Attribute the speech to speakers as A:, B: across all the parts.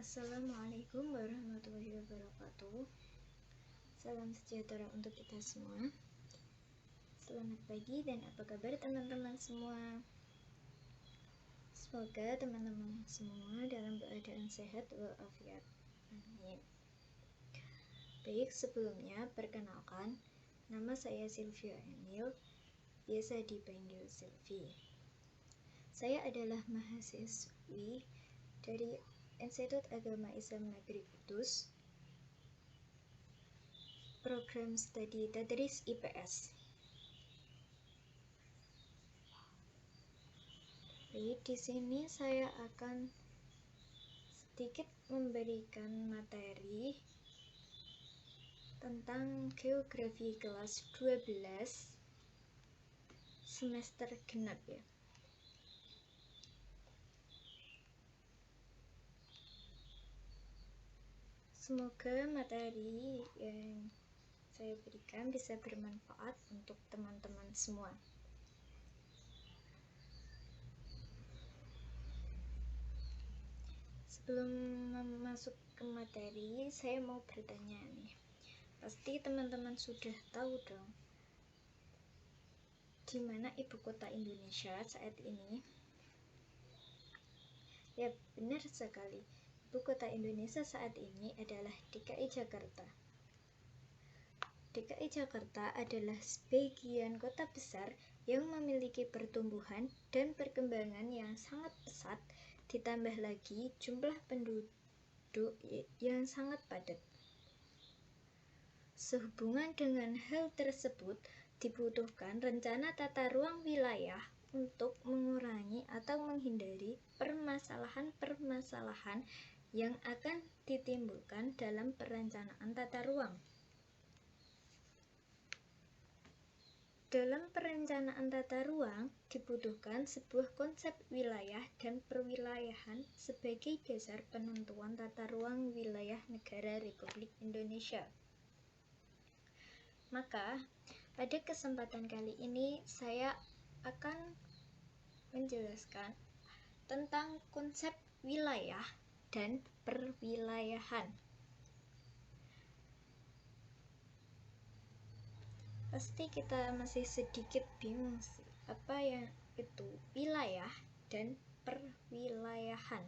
A: Assalamualaikum warahmatullahi wabarakatuh. Salam sejahtera untuk kita semua. Selamat pagi dan apa kabar teman-teman semua? Semoga teman-teman semua dalam keadaan sehat walafiat. Amin. Baik, sebelumnya perkenalkan, nama saya Sylvia Emil, biasa dipanggil Sylvie. Saya adalah mahasiswi dari Institut Agama Islam Negeri Kudus, program studi Tadris IPS. Baik, di sini saya akan sedikit memberikan materi tentang geografi kelas 12 semester genap ya. Semoga materi yang saya berikan bisa bermanfaat untuk teman-teman semua. Sebelum masuk ke materi, saya mau bertanya nih. Pasti teman-teman sudah tahu dong, di mana ibu kota Indonesia saat ini? Ya, benar sekali. Ibu kota Indonesia saat ini adalah DKI Jakarta. DKI Jakarta adalah sebagian kota besar yang memiliki pertumbuhan dan perkembangan yang sangat pesat, ditambah lagi jumlah penduduk yang sangat padat. Sehubungan dengan hal tersebut, dibutuhkan rencana tata ruang wilayah untuk mengurangi atau menghindari permasalahan-permasalahan yang akan ditimbulkan dalam perencanaan tata ruang. Dalam perencanaan tata ruang, dibutuhkan sebuah konsep wilayah dan perwilayahan sebagai dasar penentuan tata ruang wilayah negara Republik Indonesia. Maka, pada kesempatan kali ini saya akan menjelaskan tentang konsep wilayah dan perwilayahan. Pasti kita masih sedikit bingung sih, apa yang itu wilayah dan perwilayahan.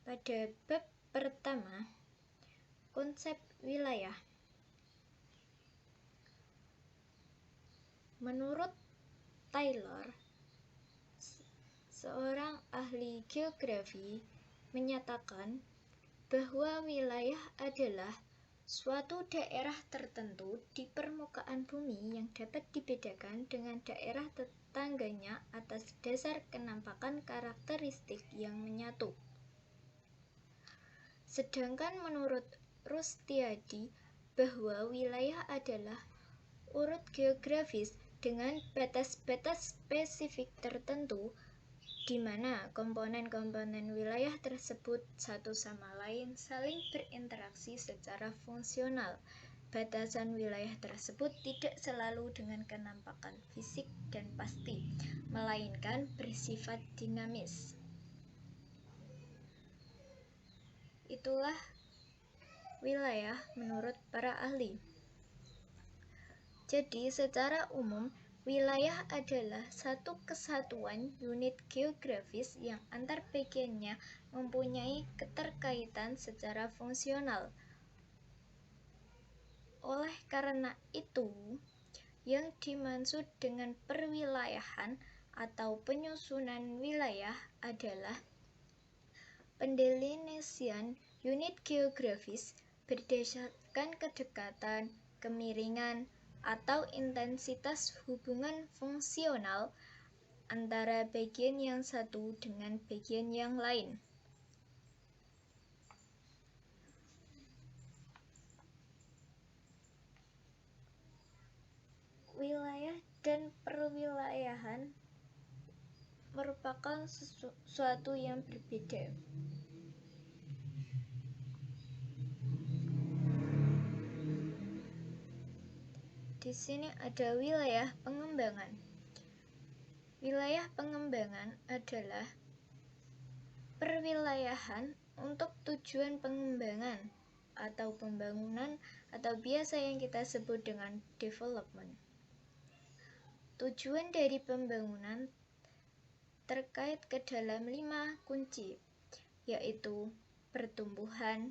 A: Pada bab pertama, konsep wilayah. Menurut Taylor, seorang ahli geografi, menyatakan bahwa wilayah adalah suatu daerah tertentu di permukaan bumi yang dapat dibedakan dengan daerah tetangganya atas dasar kenampakan karakteristik yang menyatu. Sedangkan menurut Rustiadi, bahwa wilayah adalah urut geografis dengan batas-batas spesifik tertentu, di mana komponen-komponen wilayah tersebut satu sama lain saling berinteraksi secara fungsional. Batasan wilayah tersebut tidak selalu dengan kenampakan fisik dan pasti, melainkan bersifat dinamis. Itulah wilayah menurut para ahli. Jadi, secara umum, wilayah adalah satu kesatuan unit geografis yang antar bagiannya mempunyai keterkaitan secara fungsional. Oleh karena itu, yang dimaksud dengan perwilayahan atau penyusunan wilayah adalah pendelineasian unit geografis berdasarkan kedekatan, kemiringan, atau intensitas hubungan fungsional antara bagian yang satu dengan bagian yang lain. Wilayah dan perwilayahan merupakan sesuatu yang berbeda. Di sini ada wilayah pengembangan. Wilayah pengembangan adalah perwilayahan untuk tujuan pengembangan atau pembangunan atau biasa yang kita sebut dengan development. Tujuan dari pembangunan terkait ke dalam 5 kunci, yaitu pertumbuhan,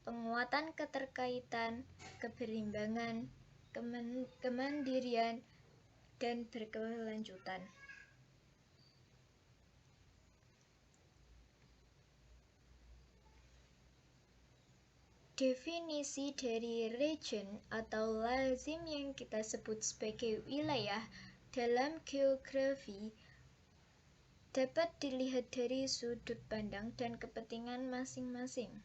A: penguatan keterkaitan, keberimbangan, kemandirian, dan berkelanjutan. Definisi dari region atau lazim yang kita sebut sebagai wilayah dalam geografi dapat dilihat dari sudut pandang dan kepentingan masing-masing.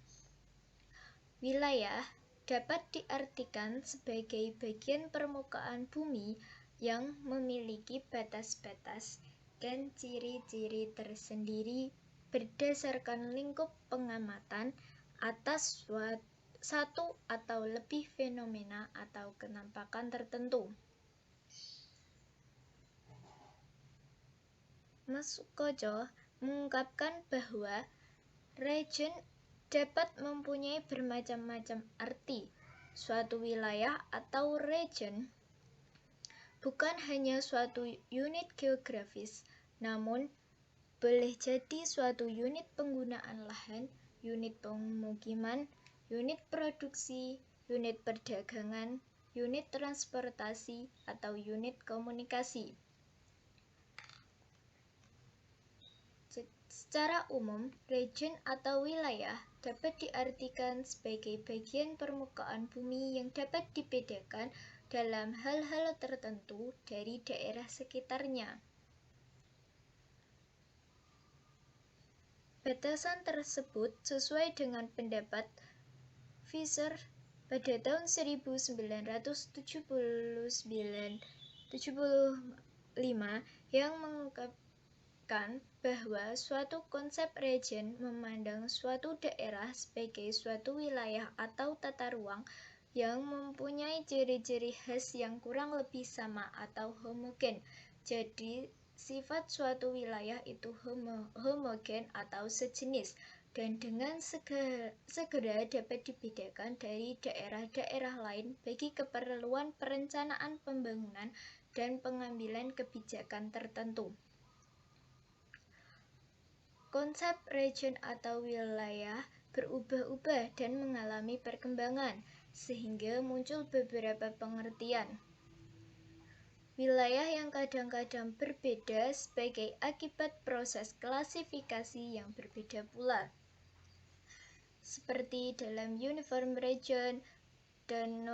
A: Wilayah dapat diartikan sebagai bagian permukaan bumi yang memiliki batas-batas dan ciri-ciri tersendiri berdasarkan lingkup pengamatan atas satu atau lebih fenomena atau kenampakan tertentu. Mas Koco mengungkapkan bahwa region dapat mempunyai bermacam-macam arti. Suatu wilayah atau region bukan hanya suatu unit geografis, namun boleh jadi suatu unit penggunaan lahan, unit pemukiman, unit produksi, unit perdagangan, unit transportasi, atau unit komunikasi. Secara umum, region atau wilayah dapat diartikan sebagai bagian permukaan bumi yang dapat dibedakan dalam hal-hal tertentu dari daerah sekitarnya. Batasan tersebut sesuai dengan pendapat Fisher pada tahun 1975 yang mengungkapkan bahwa suatu konsep region memandang suatu daerah sebagai suatu wilayah atau tata ruang yang mempunyai ciri-ciri khas yang kurang lebih sama atau homogen. Jadi, sifat suatu wilayah itu homogen atau sejenis dan dengan segera dapat dibedakan dari daerah-daerah lain bagi keperluan perencanaan pembangunan dan pengambilan kebijakan tertentu. Konsep region atau wilayah berubah-ubah dan mengalami perkembangan, sehingga muncul beberapa pengertian. Wilayah yang kadang-kadang berbeda sebagai akibat proses klasifikasi yang berbeda pula, seperti dalam uniform region dan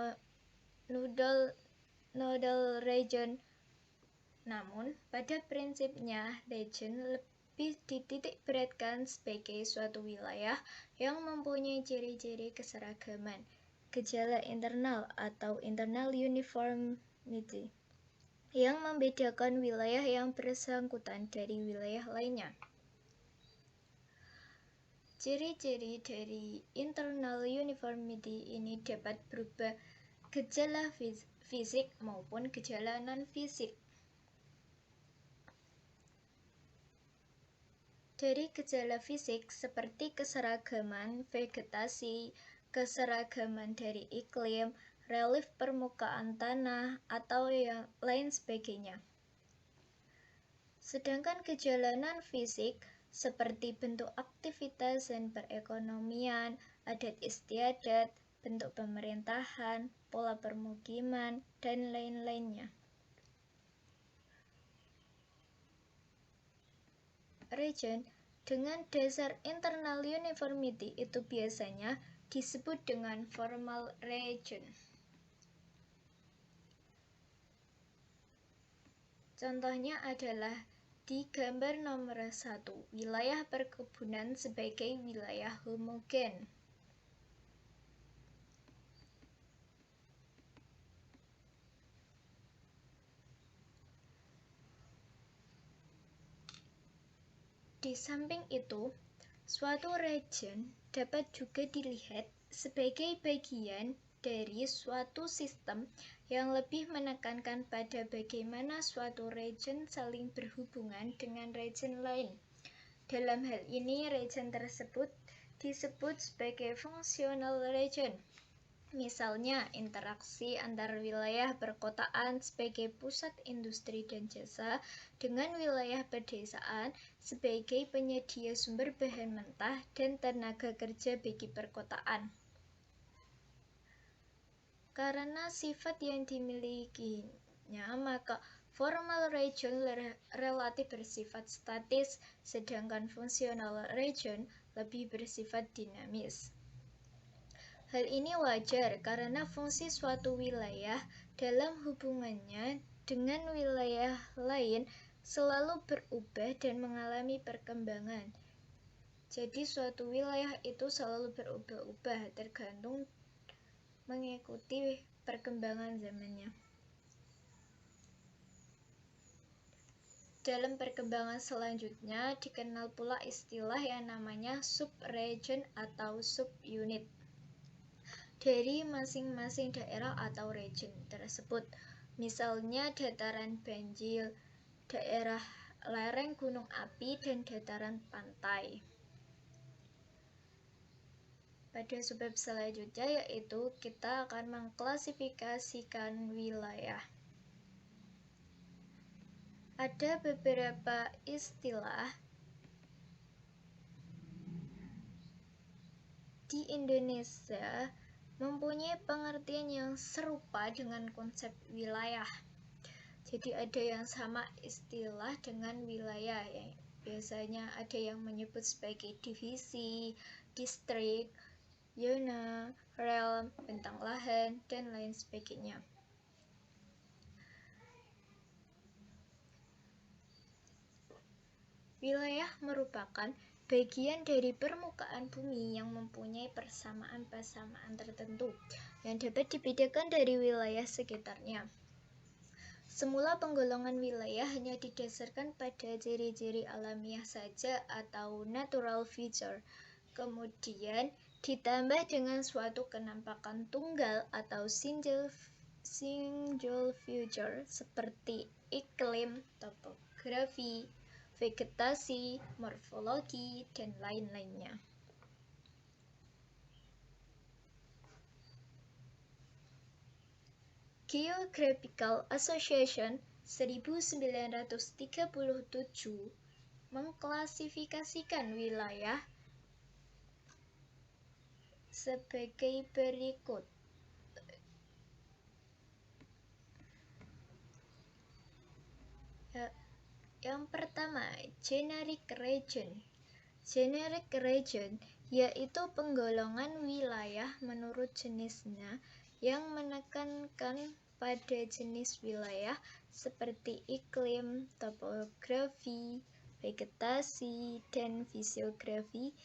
A: nodal region. Namun, pada prinsipnya, region lebih dititik beratkan sebagai suatu wilayah yang mempunyai ciri-ciri keseragaman, gejala internal atau internal uniformity, yang membedakan wilayah yang bersangkutan dari wilayah lainnya. Ciri-ciri dari internal uniformity ini dapat berupa gejala fisik maupun gejala non-fisik. Dari gejala fisik seperti keseragaman vegetasi, keseragaman dari iklim, relief permukaan tanah, atau yang lain sebagainya. Sedangkan gejala non-fisik seperti bentuk aktivitas dan perekonomian, adat istiadat, bentuk pemerintahan, pola permukiman, dan lain-lainnya. Region dengan dasar internal uniformity itu biasanya disebut dengan formal region. Contohnya adalah di gambar nomor 1, wilayah perkebunan sebagai wilayah homogen. Di samping itu, suatu region dapat juga dilihat sebagai bagian dari suatu sistem yang lebih menekankan pada bagaimana suatu region saling berhubungan dengan region lain. Dalam hal ini, region tersebut disebut sebagai functional region. Misalnya, interaksi antar wilayah perkotaan sebagai pusat industri dan jasa dengan wilayah pedesaan sebagai penyedia sumber bahan mentah dan tenaga kerja bagi perkotaan. Karena sifat yang dimilikinya, maka formal region relatif bersifat statis, sedangkan functional region lebih bersifat dinamis. Hal ini wajar karena fungsi suatu wilayah dalam hubungannya dengan wilayah lain selalu berubah dan mengalami perkembangan. Jadi suatu wilayah itu selalu berubah-ubah tergantung mengikuti perkembangan zamannya. Dalam perkembangan selanjutnya dikenal pula istilah yang namanya subregion atau subunit dari masing-masing daerah atau region tersebut. Misalnya dataran banjir, daerah lereng gunung api, dan dataran pantai. Pada subbab selanjutnya yaitu kita akan mengklasifikasikan wilayah. Ada beberapa istilah di Indonesia mempunyai pengertian yang serupa dengan konsep wilayah. Jadi ada yang sama istilah dengan wilayah, yang biasanya ada yang menyebut sebagai divisi, distrik, zona, realm, bentang lahan, dan lain sebagainya. Wilayah merupakan bagian dari permukaan bumi yang mempunyai persamaan-persamaan tertentu yang dapat dibedakan dari wilayah sekitarnya. Semula penggolongan wilayah hanya didasarkan pada ciri-ciri alamiah saja atau natural feature. Kemudian ditambah dengan suatu kenampakan tunggal atau single feature seperti iklim, topografi, vegetasi, morfologi, dan lain-lainnya. Geographical Association 1937 mengklasifikasikan wilayah sebagai berikut. Yang pertama, generic region. Generic region yaitu penggolongan wilayah menurut jenisnya yang menekankan pada jenis wilayah seperti iklim, topografi, vegetasi, dan fisiografi.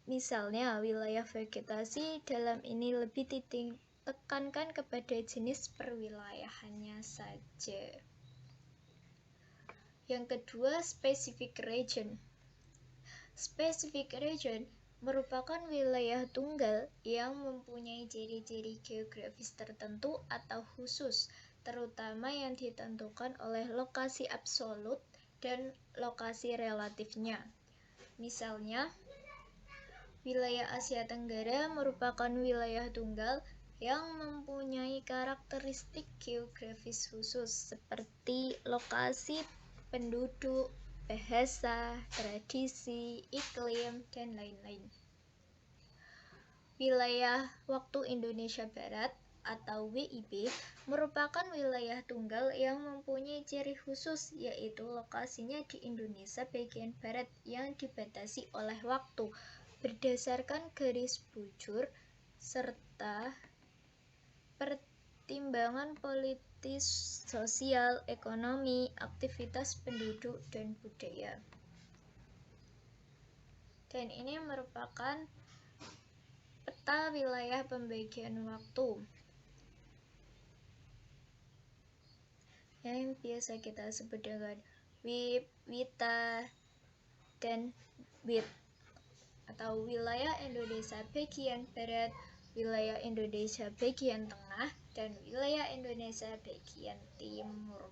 A: Misalnya, wilayah vegetasi dalam ini lebih ditekankan kepada jenis perwilayahannya saja. Yang kedua, specific region. Specific region merupakan wilayah tunggal yang mempunyai ciri-ciri geografis tertentu atau khusus, terutama yang ditentukan oleh lokasi absolut dan lokasi relatifnya. Misalnya, wilayah Asia Tenggara merupakan wilayah tunggal yang mempunyai karakteristik geografis khusus seperti lokasi penduduk, bahasa, tradisi, iklim, dan lain-lain. Wilayah Waktu Indonesia Barat atau WIB merupakan wilayah tunggal yang mempunyai ciri khusus, yaitu lokasinya di Indonesia bagian barat yang dibatasi oleh waktu berdasarkan garis bujur serta pertimbangan politis, sosial, ekonomi, aktivitas penduduk, dan budaya. Dan ini merupakan peta wilayah pembagian waktu yang biasa kita sebut dengan WIB, WITA, dan WIT atau wilayah Indonesia bagian barat, wilayah Indonesia bagian tengah, dan wilayah Indonesia bagian timur.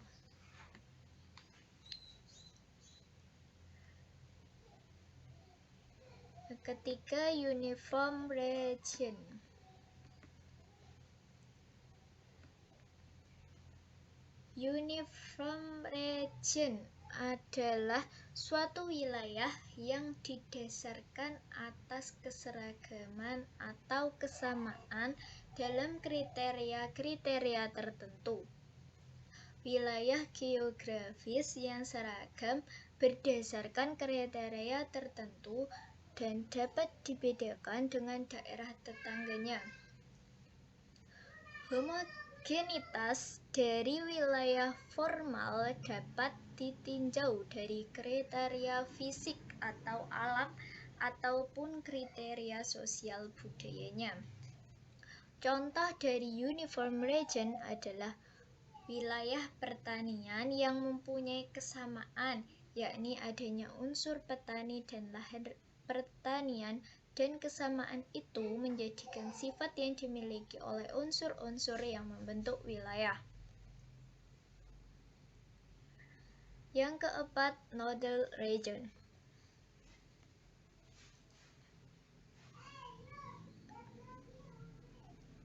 A: Ketiga, uniform region. Uniform region adalah suatu wilayah yang didasarkan atas keseragaman atau kesamaan dalam kriteria-kriteria tertentu. Wilayah geografis yang seragam berdasarkan kriteria tertentu dan dapat dibedakan dengan daerah tetangganya. Homogenitas dari wilayah formal dapat ditinjau dari kriteria fisik atau alam ataupun kriteria sosial budayanya. Contoh dari uniform region adalah wilayah pertanian yang mempunyai kesamaan, yakni adanya unsur petani dan lahan pertanian, dan kesamaan itu menjadikan sifat yang dimiliki oleh unsur-unsur yang membentuk wilayah. Yang keempat, nodal region.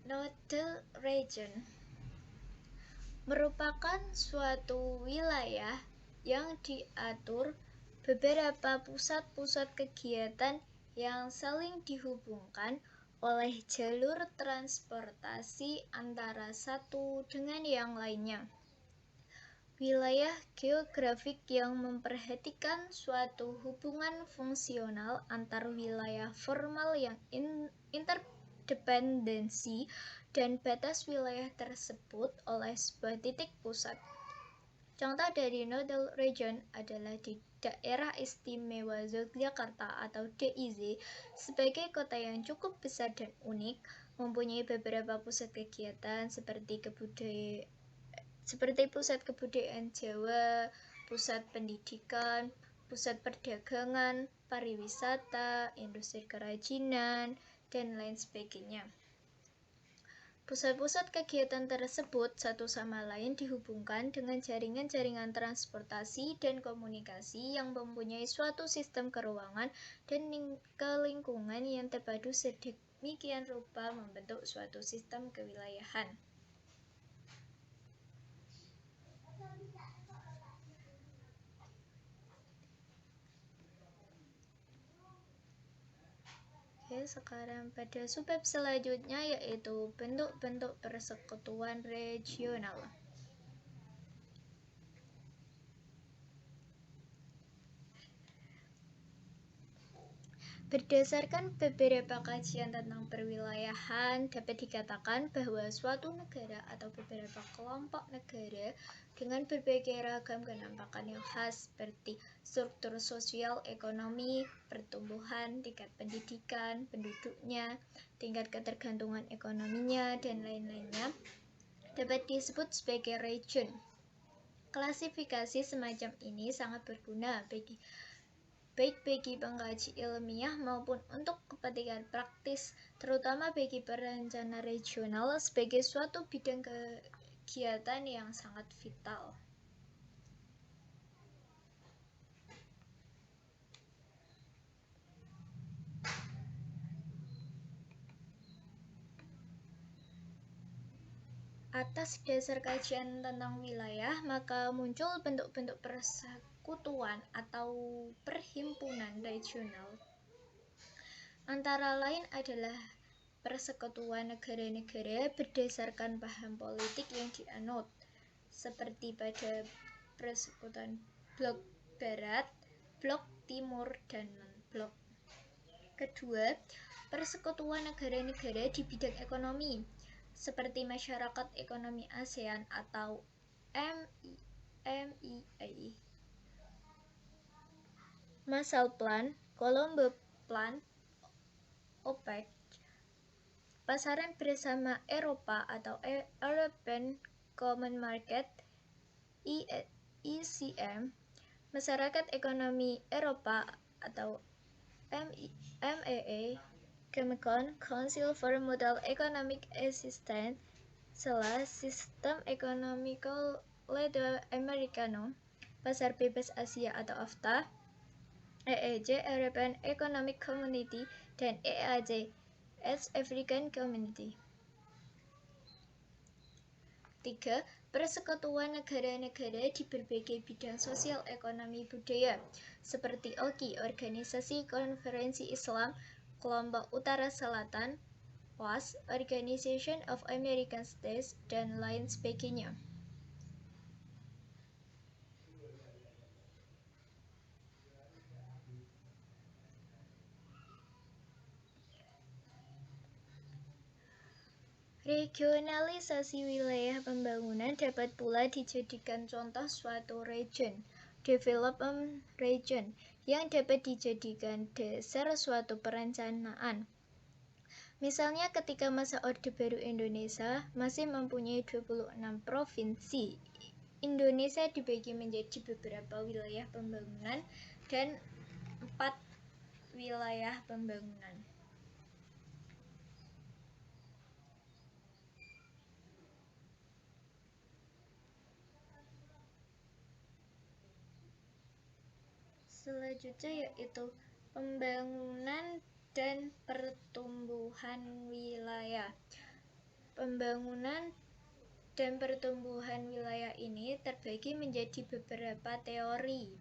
A: Nodal region merupakan suatu wilayah yang diatur beberapa pusat-pusat kegiatan yang saling dihubungkan oleh jalur transportasi antara satu dengan yang lainnya. Wilayah geografik yang memperhatikan suatu hubungan fungsional antar wilayah formal yang interdependensi dan batas wilayah tersebut oleh sebuah titik pusat. Contoh dari nodal region adalah di Daerah Istimewa Yogyakarta atau DIY sebagai kota yang cukup besar dan unik, mempunyai beberapa pusat kegiatan seperti pusat kebudayaan Jawa, pusat pendidikan, pusat perdagangan, pariwisata, industri kerajinan, dan lain sebagainya. Pusat-pusat kegiatan tersebut satu sama lain dihubungkan dengan jaringan-jaringan transportasi dan komunikasi yang mempunyai suatu sistem keruangan dan kelingkungan yang terpadu sedemikian rupa membentuk suatu sistem kewilayahan. Oke, sekarang pada subbab selanjutnya yaitu bentuk-bentuk persekutuan regional. Berdasarkan beberapa kajian tentang perwilayahan, dapat dikatakan bahwa suatu negara atau beberapa kelompok negara dengan berbagai ragam kenampakan yang khas seperti struktur sosial, ekonomi, pertumbuhan, tingkat pendidikan, penduduknya, tingkat ketergantungan ekonominya, dan lain-lainnya dapat disebut sebagai region. Klasifikasi semacam ini sangat berguna baik bagi pengkaji ilmiah maupun untuk kepentingan praktis, terutama bagi perencana regional sebagai suatu bidang kegiatan yang sangat vital. Atas dasar kajian tentang wilayah, maka muncul bentuk-bentuk persekutuan atau perhimpunan regional. Antara lain adalah persekutuan negara-negara berdasarkan paham politik yang dianut, seperti pada persekutuan blok barat, blok timur, dan non-blok. Kedua, persekutuan negara-negara di bidang ekonomi, seperti Masyarakat Ekonomi ASEAN atau MEA, Marshall Plan, Colombo Plan, OPEC, pasaran bersama Eropa atau European Common Market, ECM, Masyarakat Ekonomi Eropa atau MEA, Comecon, Council for Mutual Economic Assistance, Sistem Economico Latino-Americano, Pasar Bebas Asia atau AFTA, EEC European Economic Community, dan EAC East African Community. 3. Persekutuan negara-negara di berbagai bidang sosial, ekonomi, budaya, seperti OKI, Organisasi Konferensi Islam Kelompok Utara Selatan, OAS, Organization of American States, dan lain sebagainya. Regionalisasi wilayah pembangunan dapat pula dijadikan contoh suatu region, development region, yang dapat dijadikan dasar suatu perencanaan. Misalnya ketika masa Orde Baru Indonesia masih mempunyai 26 provinsi, Indonesia dibagi menjadi beberapa wilayah pembangunan dan 4 wilayah pembangunan. Selanjutnya yaitu pembangunan dan pertumbuhan wilayah. Pembangunan dan pertumbuhan wilayah ini terbagi menjadi beberapa teori.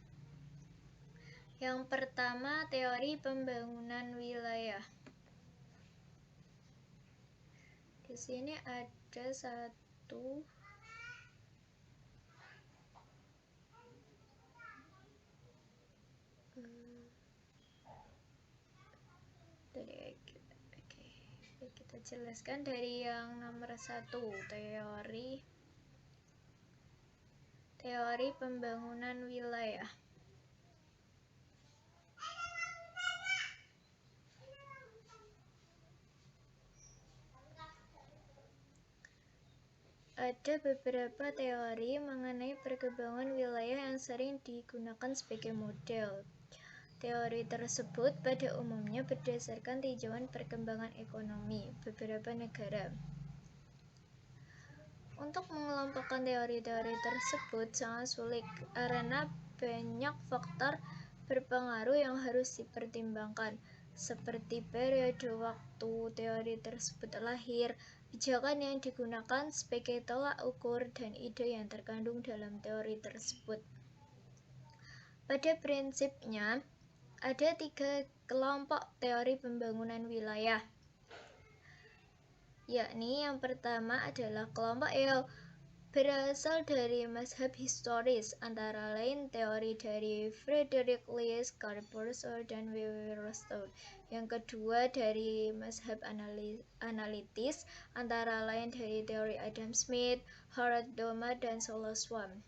A: Yang pertama, teori pembangunan wilayah. Di sini ada satu kita jelaskan dari yang nomor 1, teori pembangunan wilayah. Ada beberapa teori mengenai perkembangan wilayah yang sering digunakan sebagai model. Teori tersebut pada umumnya berdasarkan tinjauan perkembangan ekonomi beberapa negara. Untuk mengelompokkan teori-teori tersebut sangat sulit karena banyak faktor berpengaruh yang harus dipertimbangkan, seperti periode waktu teori tersebut lahir, pijakan yang digunakan sebagai tolak ukur, dan ide yang terkandung dalam teori tersebut. Pada prinsipnya, ada 3 kelompok teori pembangunan wilayah, yakni yang pertama adalah kelompok yang berasal dari mazhab historis, antara lain teori dari Frederick Lewis, Karl Popper, dan W. W. Rostow. Yang kedua dari mazhab analitis, antara lain dari teori Adam Smith, Harold Domar, dan Solo Swan.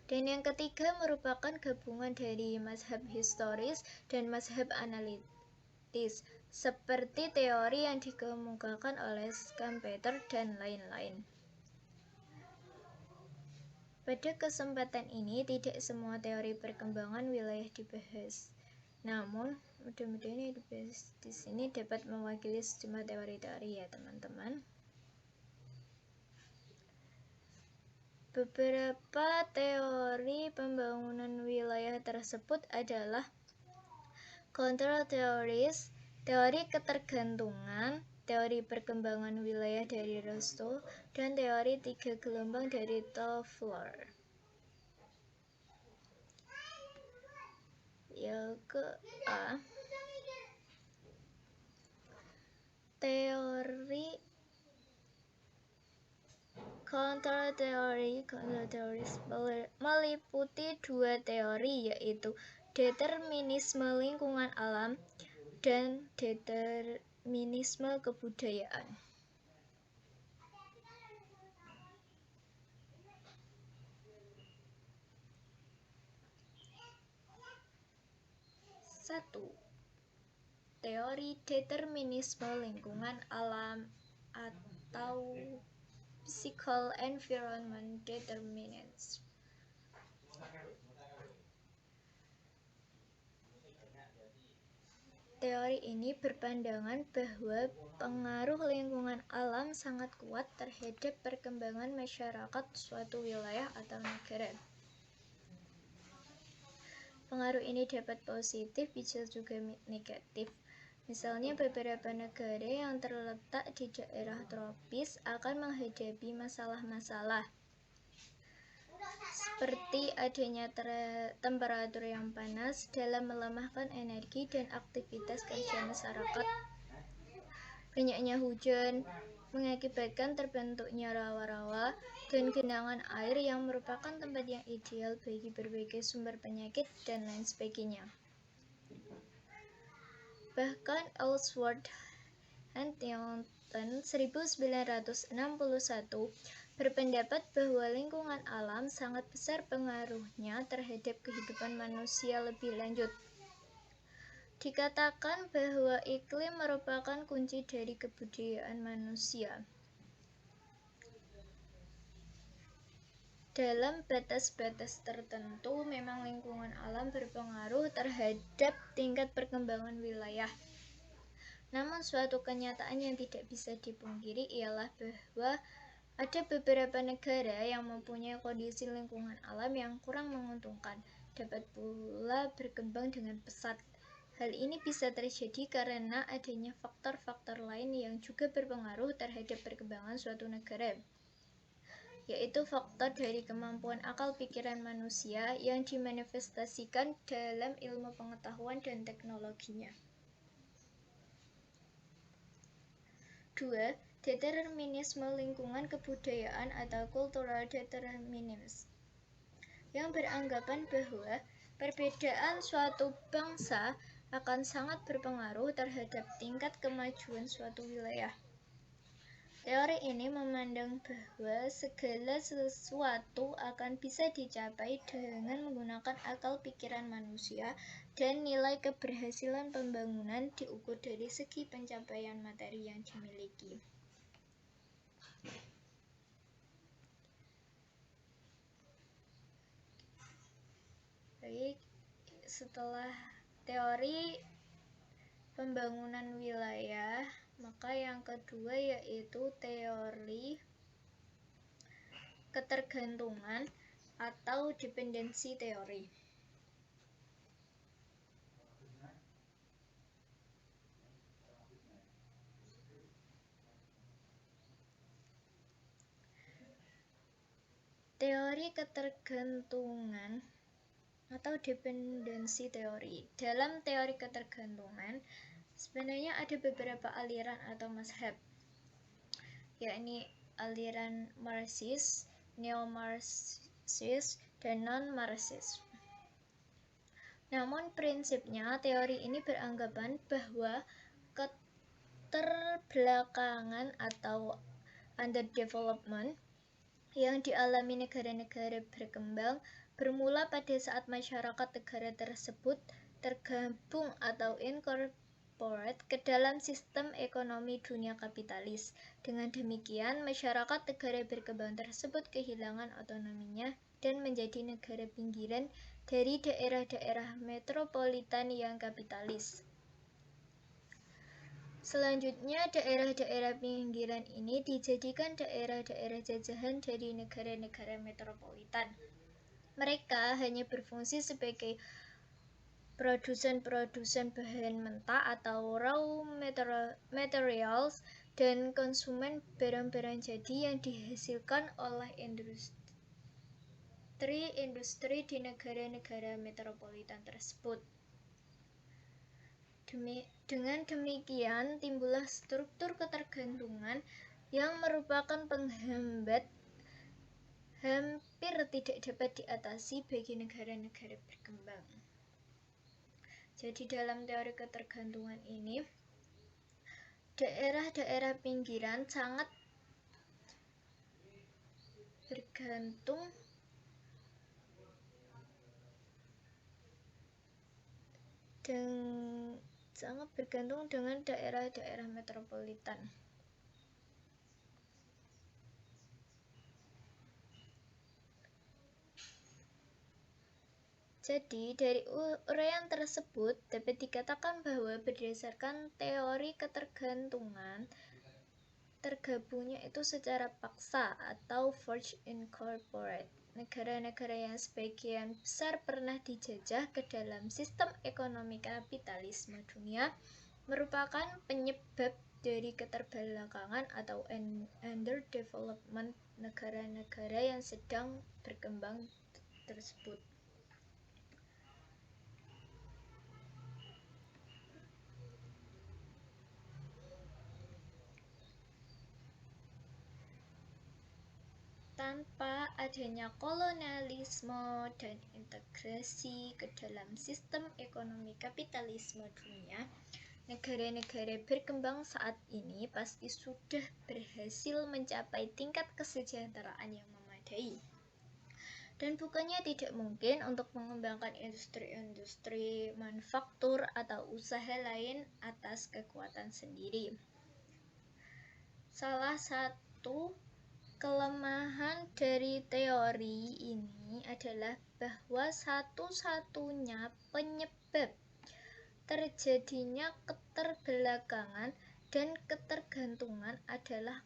A: Dan yang ketiga merupakan gabungan dari mazhab historis dan mazhab analitis, seperti teori yang dikemukakan oleh Schumpeter dan lain-lain. Pada kesempatan ini tidak semua teori perkembangan wilayah dibahas. Namun, mudah-mudahan yang dibahas di sini dapat mewakili sejumlah teori-teori ya, teman-teman. Beberapa teori pembangunan wilayah tersebut adalah control theories, teori ketergantungan, teori perkembangan wilayah dari Rostow, dan teori 3 gelombang dari Toffler. Yang ke-A, teori control theories meliputi 2 teori, yaitu determinisme lingkungan alam dan determinisme kebudayaan. Satu, teori determinisme lingkungan alam atau physical environment determinants. Teori ini berpandangan bahwa pengaruh lingkungan alam sangat kuat terhadap perkembangan masyarakat suatu wilayah atau negara. Pengaruh ini dapat positif, bisa juga negatif. Misalnya beberapa negara yang terletak di daerah tropis akan menghadapi masalah-masalah seperti adanya temperatur yang panas dalam melemahkan energi dan aktivitas kerja masyarakat. Banyaknya hujan mengakibatkan terbentuknya rawa-rawa dan genangan air yang merupakan tempat yang ideal bagi berbagai sumber penyakit dan lain sebagainya. Bahkan Ellsworth Huntington 1961 berpendapat bahwa lingkungan alam sangat besar pengaruhnya terhadap kehidupan manusia lebih lanjut. Dikatakan bahwa iklim merupakan kunci dari kebudayaan manusia. Dalam batas-batas tertentu, memang lingkungan alam berpengaruh terhadap tingkat perkembangan wilayah. Namun suatu kenyataan yang tidak bisa dipungkiri ialah bahwa ada beberapa negara yang mempunyai kondisi lingkungan alam yang kurang menguntungkan, dapat pula berkembang dengan pesat. Hal ini bisa terjadi karena adanya faktor-faktor lain yang juga berpengaruh terhadap perkembangan suatu negara, yaitu faktor dari kemampuan akal pikiran manusia yang dimanifestasikan dalam ilmu pengetahuan dan teknologinya. 2. Determinisme lingkungan kebudayaan atau cultural determinism, yang beranggapan bahwa perbedaan suatu bangsa akan sangat berpengaruh terhadap tingkat kemajuan suatu wilayah. Teori ini memandang bahwa segala sesuatu akan bisa dicapai dengan menggunakan akal pikiran manusia dan nilai keberhasilan pembangunan diukur dari segi pencapaian materi yang dimiliki. Baik, setelah teori pembangunan wilayah, maka yang kedua yaitu teori ketergantungan atau dependensi teori. Teori ketergantungan atau dependensi teori. Dalam teori ketergantungan, sebenarnya ada beberapa aliran atau mazhab, yakni aliran Marxis, Neo-Marxis, dan non-Marxis. Namun prinsipnya teori ini beranggapan bahwa keterbelakangan atau underdevelopment yang dialami negara-negara berkembang bermula pada saat masyarakat negara tersebut tergabung atau incorporate ke dalam sistem ekonomi dunia kapitalis. Dengan demikian, masyarakat negara berkembang tersebut kehilangan otonominya dan menjadi negara pinggiran dari daerah-daerah metropolitan yang kapitalis. Selanjutnya, daerah-daerah pinggiran ini dijadikan daerah-daerah jajahan dari negara-negara metropolitan. Mereka hanya berfungsi sebagai produsen bahan mentah atau raw materials dan konsumen barang-barang jadi yang dihasilkan oleh industri di negara-negara metropolitan tersebut. Dengan demikian, timbullah struktur ketergantungan yang merupakan penghambat hampir tidak dapat diatasi bagi negara-negara berkembang. Jadi dalam teori ketergantungan ini, daerah-daerah pinggiran sangat bergantung dengan daerah-daerah metropolitan. Jadi, dari uraian tersebut dapat dikatakan bahwa berdasarkan teori ketergantungan, tergabungnya itu secara paksa atau forced incorporate negara-negara yang sebagian besar pernah dijajah ke dalam sistem ekonomi kapitalisme dunia merupakan penyebab dari keterbelakangan atau underdevelopment negara-negara yang sedang berkembang tersebut. Tanpa adanya kolonialisme dan integrasi ke dalam sistem ekonomi kapitalisme dunia, negara-negara berkembang saat ini pasti sudah berhasil mencapai tingkat kesejahteraan yang memadai. Dan bukannya tidak mungkin untuk mengembangkan industri-industri manufaktur atau usaha lain atas kekuatan sendiri. Salah satu kelemahan dari teori ini adalah bahwa satu-satunya penyebab terjadinya keterbelakangan dan ketergantungan adalah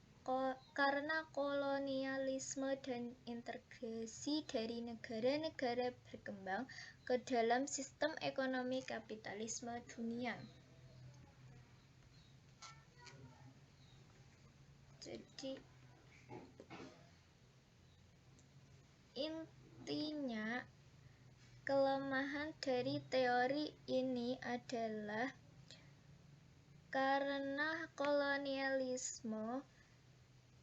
A: karena kolonialisme dan integrasi dari negara-negara berkembang ke dalam sistem ekonomi kapitalisme dunia. Jadi intinya, kelemahan dari teori ini adalah karena kolonialisme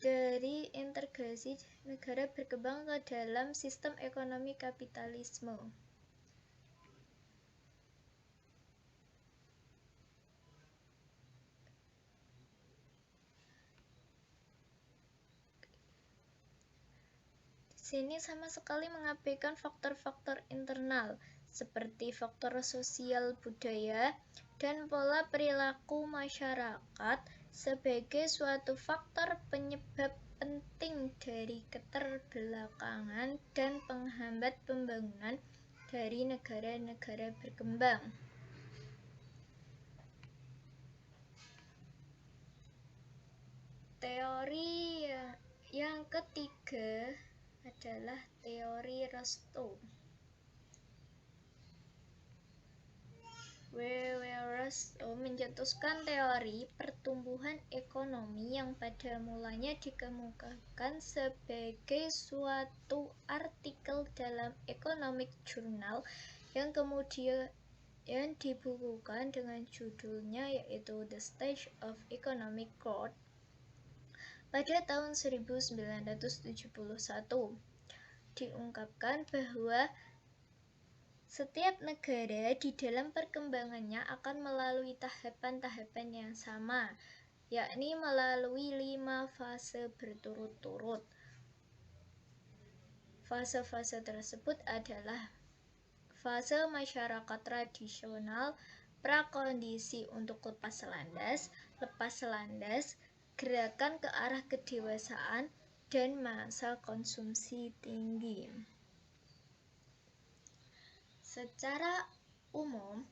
A: dari integrasi negara berkembang ke dalam sistem ekonomi kapitalisme. Sini sama sekali mengabaikan faktor-faktor internal seperti faktor sosial budaya dan pola perilaku masyarakat sebagai suatu faktor penyebab penting dari keterbelakangan dan penghambat pembangunan dari negara-negara berkembang. Teori yang ketiga adalah teori Rostow. Rostow mencetuskan teori pertumbuhan ekonomi yang pada mulanya dikemukakan sebagai suatu artikel dalam Economic Journal yang kemudian dibukukan dengan judulnya yaitu The Stage of Economic Growth pada tahun 1971. Diungkapkan bahwa setiap negara di dalam perkembangannya akan melalui tahapan-tahapan yang sama, yakni melalui 5 fase berturut-turut. Fase-fase tersebut adalah fase masyarakat tradisional, prakondisi untuk lepas landas, gerakan ke arah kedewasaan, dan masa konsumsi tinggi. Secara umum,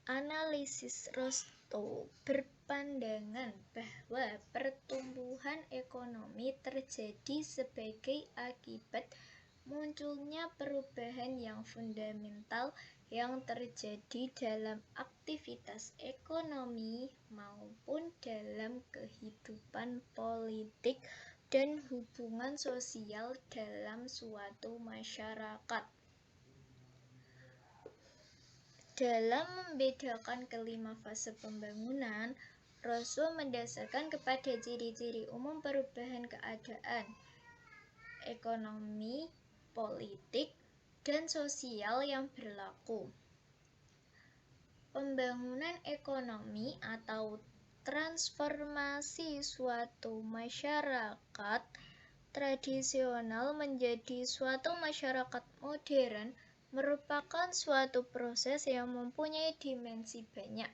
A: analisis Rostow berpandangan bahwa pertumbuhan ekonomi terjadi sebagai akibat munculnya perubahan yang fundamental yang terjadi dalam aktivitas ekonomi maupun dalam kehidupan politik dan hubungan sosial dalam suatu masyarakat. Dalam membedakan kelima fase pembangunan, Rostow mendasarkan kepada ciri-ciri umum perubahan keadaan ekonomi, politik, dan sosial yang berlaku. Pembangunan ekonomi atau transformasi suatu masyarakat tradisional menjadi suatu masyarakat modern merupakan suatu proses yang mempunyai dimensi banyak.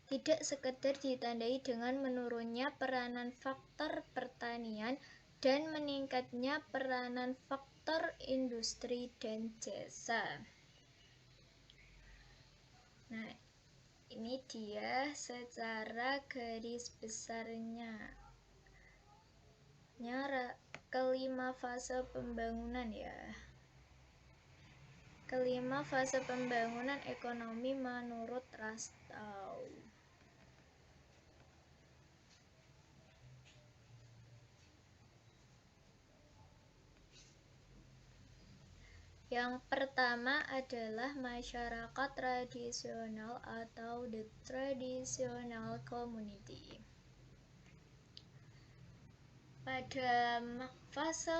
A: Tidak sekedar ditandai dengan menurunnya peranan faktor pertanian dan meningkatnya peranan faktor industri dan jasa. Nah, ini dia secara garis besarnya. kelima fase pembangunan ya. Kelima fase pembangunan ekonomi menurut Rastow. Yang pertama adalah masyarakat tradisional atau the traditional community. Pada fase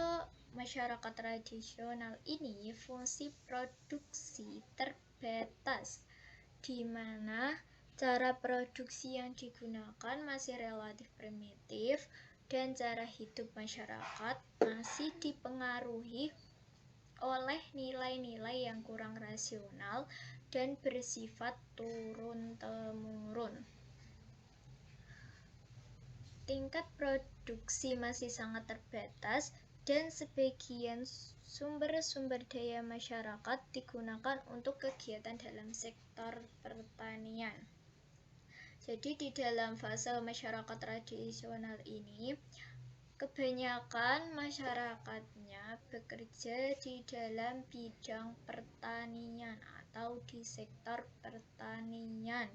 A: masyarakat tradisional ini, fungsi produksi terbatas, di mana cara produksi yang digunakan masih relatif primitif dan cara hidup masyarakat masih dipengaruhi oleh nilai-nilai yang kurang rasional dan bersifat turun-temurun. Tingkat produksi masih sangat terbatas dan sebagian sumber-sumber daya masyarakat digunakan untuk kegiatan dalam sektor pertanian. Jadi di dalam fase masyarakat tradisional ini, kebanyakan masyarakatnya bekerja di dalam bidang pertanian atau di sektor pertanian.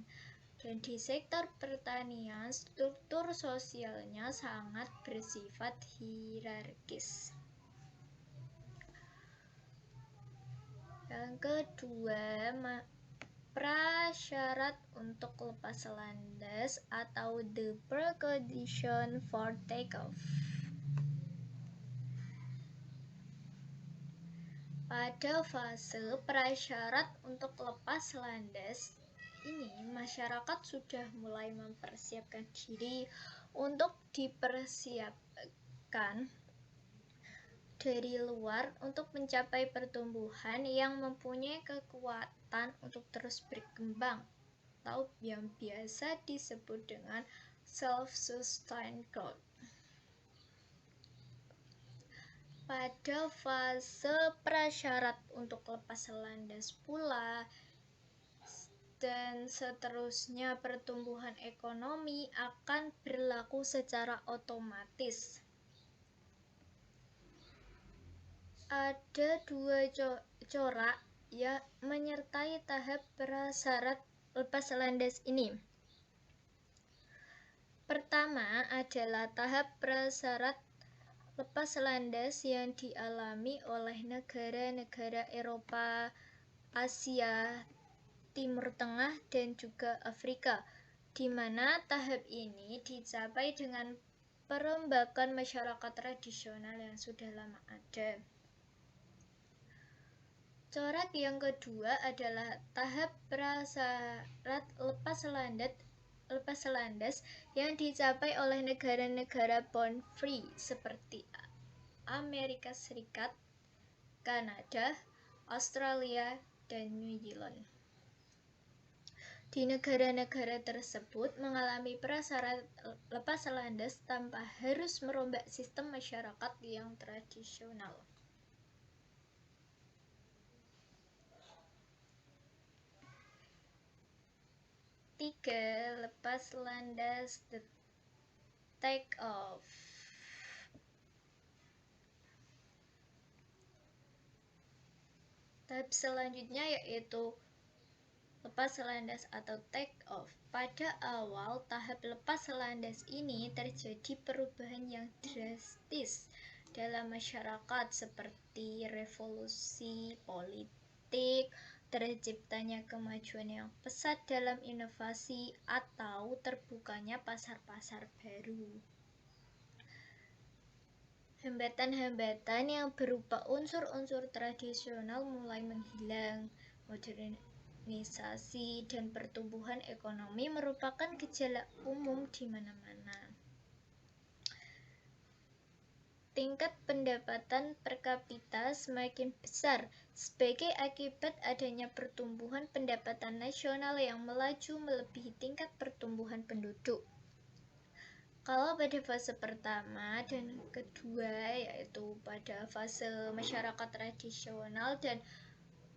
A: Dan di sektor pertanian, struktur sosialnya sangat bersifat hierarkis. Yang kedua, prasyarat untuk lepas landas atau the precondition for takeoff. Pada fase prasyarat untuk lepas landas ini, masyarakat sudah mulai mempersiapkan diri untuk dipersiapkan dari luar untuk mencapai pertumbuhan yang mempunyai kekuatan untuk terus berkembang, atau yang biasa disebut dengan self-sustained growth. Pada fase prasyarat untuk lepas landas pula dan seterusnya, pertumbuhan ekonomi akan berlaku secara otomatis. Ada dua corak yang menyertai tahap prasyarat lepas landas ini. Pertama adalah tahap prasyarat lepas landas yang dialami oleh negara-negara Eropa, Asia, Timur Tengah, dan juga Afrika, di mana tahap ini dicapai dengan perombakan masyarakat tradisional yang sudah lama ada. Corak yang kedua adalah tahap prasyarat lepas landas yang dicapai oleh negara-negara born free seperti Amerika Serikat, Kanada, Australia, dan New Zealand. Di negara-negara tersebut mengalami prasyarat lepas landas tanpa harus merombak sistem masyarakat yang tradisional. Tiga, lepas landas the take off. Tahap selanjutnya yaitu lepas landas atau take off. Pada awal tahap lepas landas ini terjadi perubahan yang drastis dalam masyarakat seperti revolusi politik, terciptanya kemajuan yang pesat dalam inovasi, atau terbukanya pasar-pasar baru. Hambatan-hambatan yang berupa unsur-unsur tradisional mulai menghilang. Modernisasi dan pertumbuhan ekonomi merupakan gejala umum di mana-mana. Tingkat pendapatan per kapita semakin besar sebagai akibat adanya pertumbuhan pendapatan nasional yang melaju melebihi tingkat pertumbuhan penduduk. Kalau pada fase pertama dan kedua, yaitu pada fase masyarakat tradisional dan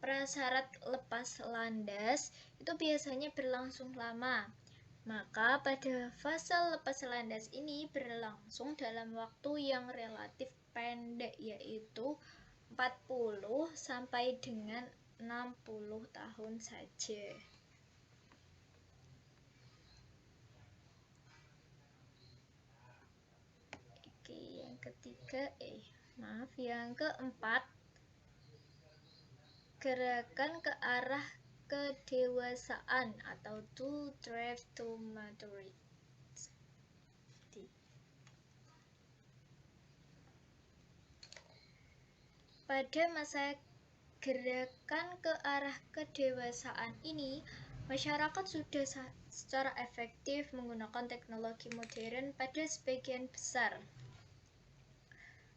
A: prasyarat lepas landas, itu biasanya berlangsung lama. Maka pada fase lepas landas ini berlangsung dalam waktu yang relatif pendek, yaitu 40 sampai dengan 60 tahun saja. Oke, yang ketiga, yang keempat, gerakan ke arah kedewasaan atau to drive to maturity. Pada masa gerakan ke arah kedewasaan ini, masyarakat sudah secara efektif menggunakan teknologi modern pada sebagian besar.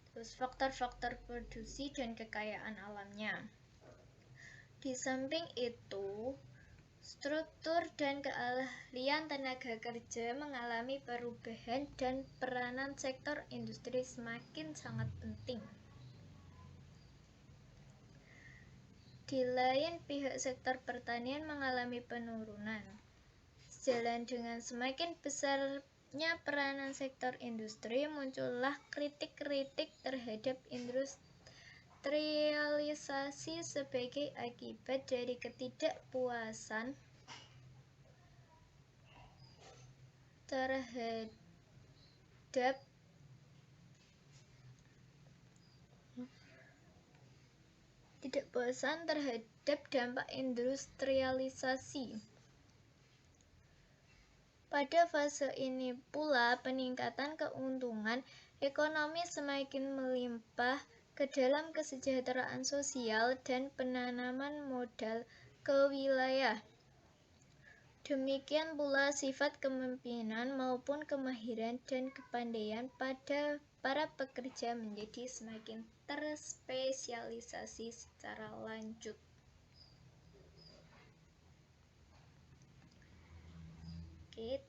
A: Terus faktor-faktor produksi dan kekayaan alamnya. Di samping itu, struktur dan keahlian tenaga kerja mengalami perubahan dan peranan sektor industri semakin sangat penting. Di lain pihak, sektor pertanian mengalami penurunan. Sejalan dengan semakin besarnya peranan sektor industri, muncullah kritik-kritik terhadap industrialisasi sebagai akibat dari ketidakpuasan terhadap dampak industrialisasi. Pada fase ini pula peningkatan keuntungan ekonomi semakin melimpah ke dalam kesejahteraan sosial dan penanaman modal ke wilayah. Demikian pula sifat kepemimpinan maupun kemahiran dan kepandaian pada para pekerja menjadi semakin terspesialisasi secara lanjut.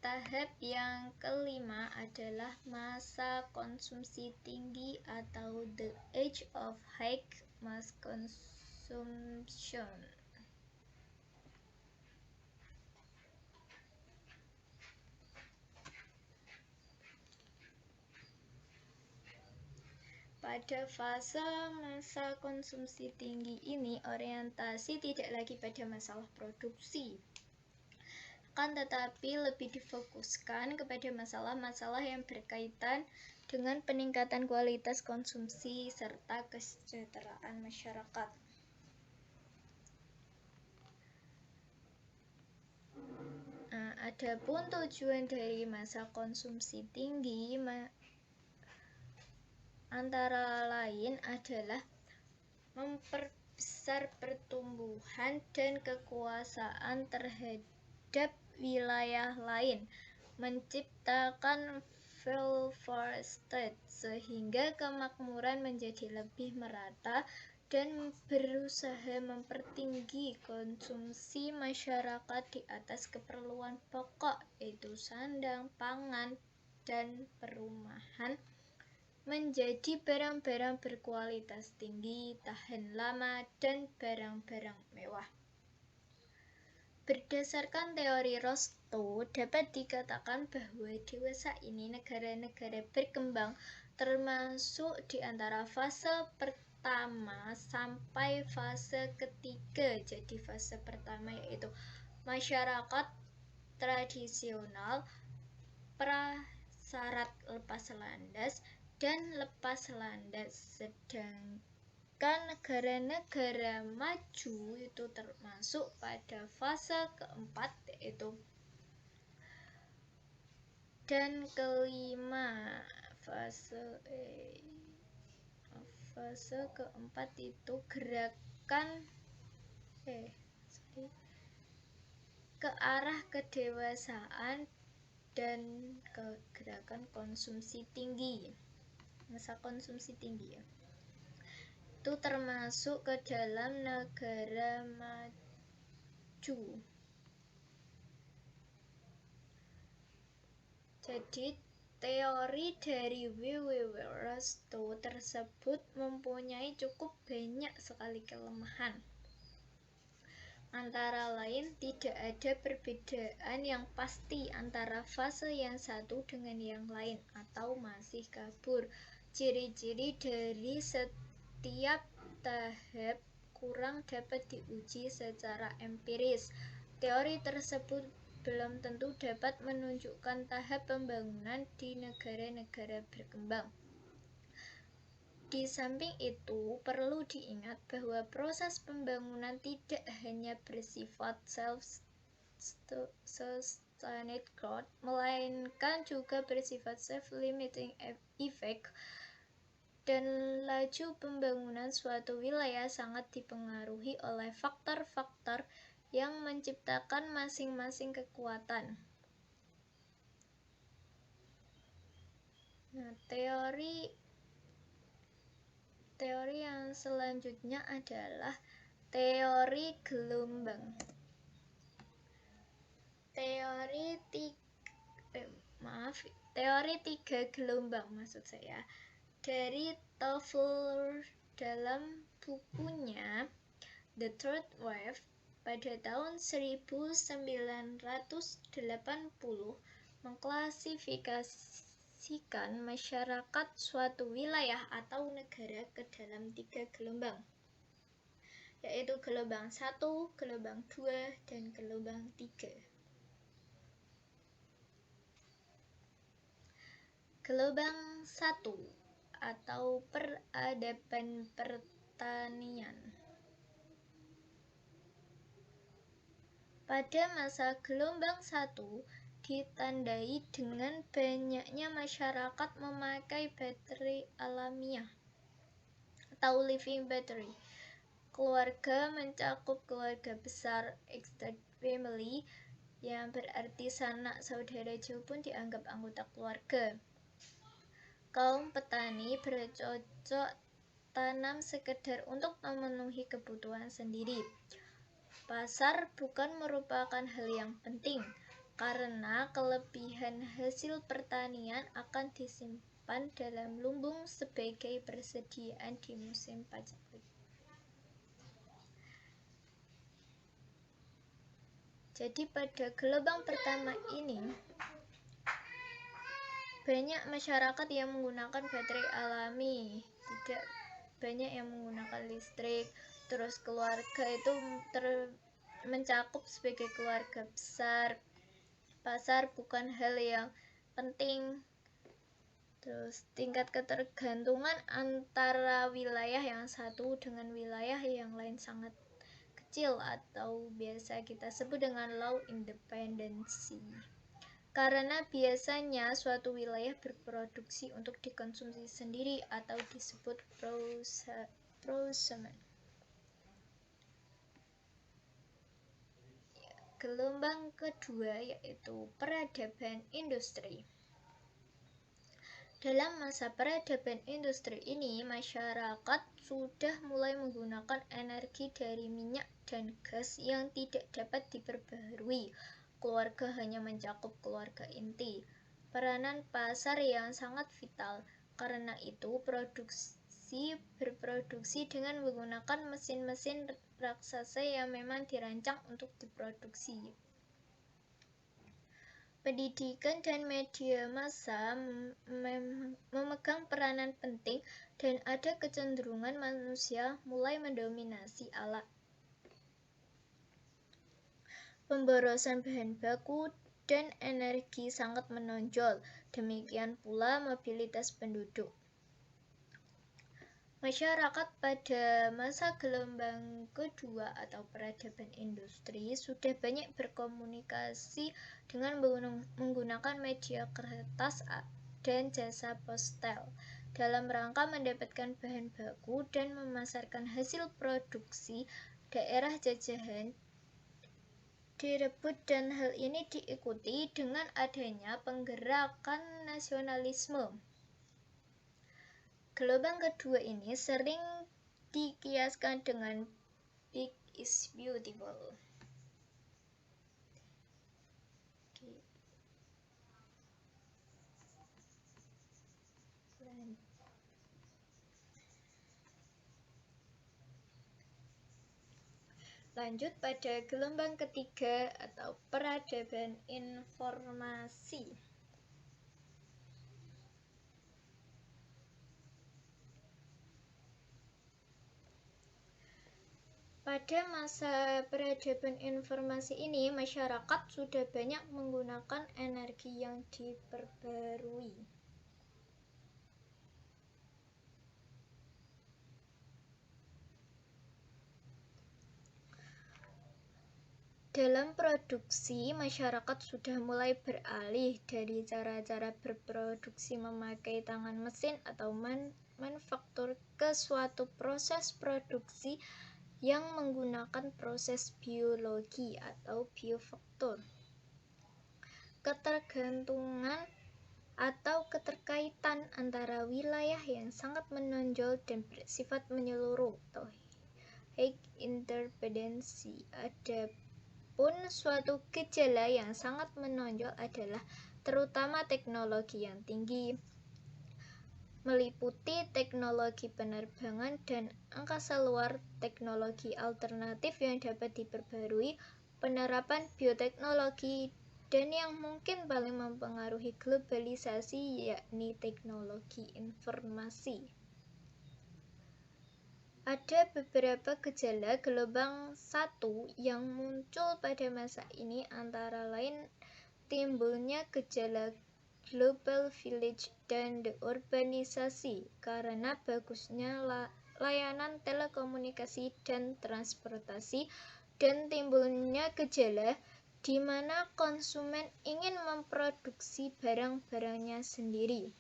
A: Tahap yang kelima adalah masa konsumsi tinggi atau the age of high mass consumption. Pada fase masa konsumsi tinggi ini, orientasi tidak lagi pada masalah produksi, akan tetapi lebih difokuskan kepada masalah-masalah yang berkaitan dengan peningkatan kualitas konsumsi serta kesejahteraan masyarakat. Adapun tujuan dari masa konsumsi tinggi antara lain adalah memperbesar pertumbuhan dan kekuasaan terhadap wilayah lain, menciptakan welfare state sehingga kemakmuran menjadi lebih merata, dan berusaha mempertinggi konsumsi masyarakat di atas keperluan pokok, yaitu sandang, pangan, dan perumahan, menjadi barang-barang berkualitas tinggi, tahan lama, dan barang-barang mewah. Berdasarkan teori Rostow, dapat dikatakan bahwa dewasa ini negara-negara berkembang termasuk di antara fase pertama sampai fase ketiga. Jadi fase pertama yaitu masyarakat tradisional, prasyarat lepas landas, dan lepas landas, sedangkan negara-negara maju itu termasuk pada fase keempat yaitu dan kelima. Fase keempat itu gerakan ke arah kedewasaan dan gerakan konsumsi tinggi. Masa konsumsi tinggi ya, itu termasuk ke dalam negara maju. Jadi teori dari W.W. Rostow tersebut mempunyai cukup banyak sekali kelemahan. Antara lain, tidak ada perbedaan yang pasti antara fase yang satu dengan yang lain atau masih kabur. Ciri-ciri dari setiap tahap kurang dapat diuji secara empiris. Teori tersebut belum tentu dapat menunjukkan tahap pembangunan di negara-negara berkembang. Di samping itu, perlu diingat bahwa proses pembangunan tidak hanya bersifat self-sustained growth, melainkan juga bersifat self-limiting effect, dan laju pembangunan suatu wilayah sangat dipengaruhi oleh faktor-faktor yang menciptakan masing-masing kekuatan. Nah, teori yang selanjutnya adalah teori gelombang. Teori tiga gelombang maksud saya dari Toffler dalam bukunya The Third Wave pada tahun 1980 mengklasifikasikan masyarakat suatu wilayah atau negara ke dalam 3 gelombang, yaitu gelombang 1, gelombang 2, dan gelombang 3. Gelombang 1 atau peradaban pertanian. Pada masa gelombang 1 ditandai dengan banyaknya masyarakat memakai baterai alamiah atau living battery. Keluarga mencakup keluarga besar extended family, yang berarti sanak saudara jauh pun dianggap anggota keluarga. Kaum petani bercocok tanam sekedar untuk memenuhi kebutuhan sendiri. Pasar bukan merupakan hal yang penting, karena kelebihan hasil pertanian akan disimpan dalam lumbung sebagai persediaan di musim paceklik. Jadi pada gelombang pertama ini, banyak masyarakat yang menggunakan baterai alami, tidak banyak yang menggunakan listrik. Terus keluarga itu mencakup sebagai keluarga besar. Pasar bukan hal yang penting. Terus tingkat ketergantungan antara wilayah yang satu dengan wilayah yang lain sangat kecil atau biasa kita sebut dengan low independency. Karena biasanya suatu wilayah berproduksi untuk dikonsumsi sendiri atau disebut prosumen. Gelombang kedua yaitu peradaban industri. Dalam masa peradaban industri ini, masyarakat sudah mulai menggunakan energi dari minyak dan gas yang tidak dapat diperbaharui. Keluarga hanya mencakup keluarga inti. Peranan pasar yang sangat vital. Karena itu, berproduksi dengan menggunakan mesin-mesin raksasa yang memang dirancang untuk diproduksi. Pendidikan dan media massa memegang peranan penting, dan ada kecenderungan manusia mulai mendominasi alat. Pemborosan bahan baku dan energi sangat menonjol, demikian pula mobilitas penduduk. Masyarakat pada masa gelombang kedua atau peradaban industri sudah banyak berkomunikasi dengan menggunakan media kertas dan jasa postal dalam rangka mendapatkan bahan baku dan memasarkan hasil produksi. Daerah jajahan direbut, dan hal ini diikuti dengan adanya penggerakan nasionalisme. Gelombang kedua ini sering dikiaskan dengan big is beautiful. Lanjut pada gelombang ketiga atau peradaban informasi. Pada masa peradaban informasi ini, masyarakat sudah banyak menggunakan energi yang diperbarui. Dalam produksi, masyarakat sudah mulai beralih dari cara-cara berproduksi memakai tangan mesin atau manufaktur ke suatu proses produksi yang menggunakan proses biologi atau biofaktor. Ketergantungan atau keterkaitan antara wilayah yang sangat menonjol dan bersifat menyeluruh atau high interdependency. Adapun suatu gejala yang sangat menonjol adalah terutama teknologi yang tinggi, meliputi teknologi penerbangan dan angkasa luar, teknologi alternatif yang dapat diperbarui, penerapan bioteknologi, dan yang mungkin paling mempengaruhi globalisasi yakni teknologi informasi. Ada beberapa gejala gelombang 1 yang muncul pada masa ini, antara lain timbulnya gejala global village dan deurbanisasi karena bagusnya layanan telekomunikasi dan transportasi, dan timbulnya gejala di mana konsumen ingin memproduksi barang-barangnya sendiri.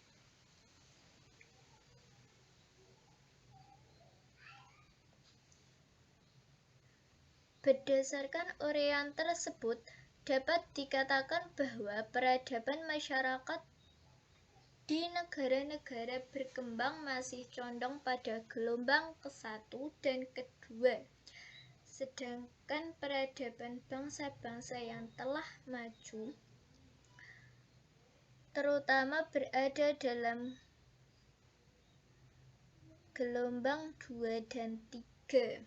A: Berdasarkan uraian tersebut, dapat dikatakan bahwa peradaban masyarakat di negara-negara berkembang masih condong pada gelombang ke-1 dan ke-2, sedangkan peradaban bangsa-bangsa yang telah maju terutama berada dalam gelombang 2 dan 3.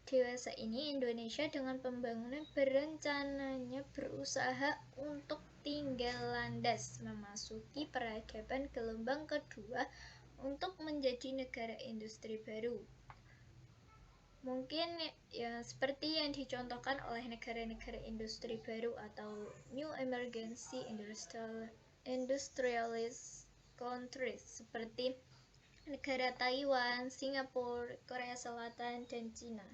A: Dewasa ini, Indonesia dengan pembangunan berencananya berusaha untuk tinggal landas memasuki peradaban gelombang kedua untuk menjadi negara industri baru. Mungkin ya seperti yang dicontohkan oleh negara-negara industri baru atau New Emergency Industrialist Countries seperti negara Taiwan, Singapura, Korea Selatan, dan Cina.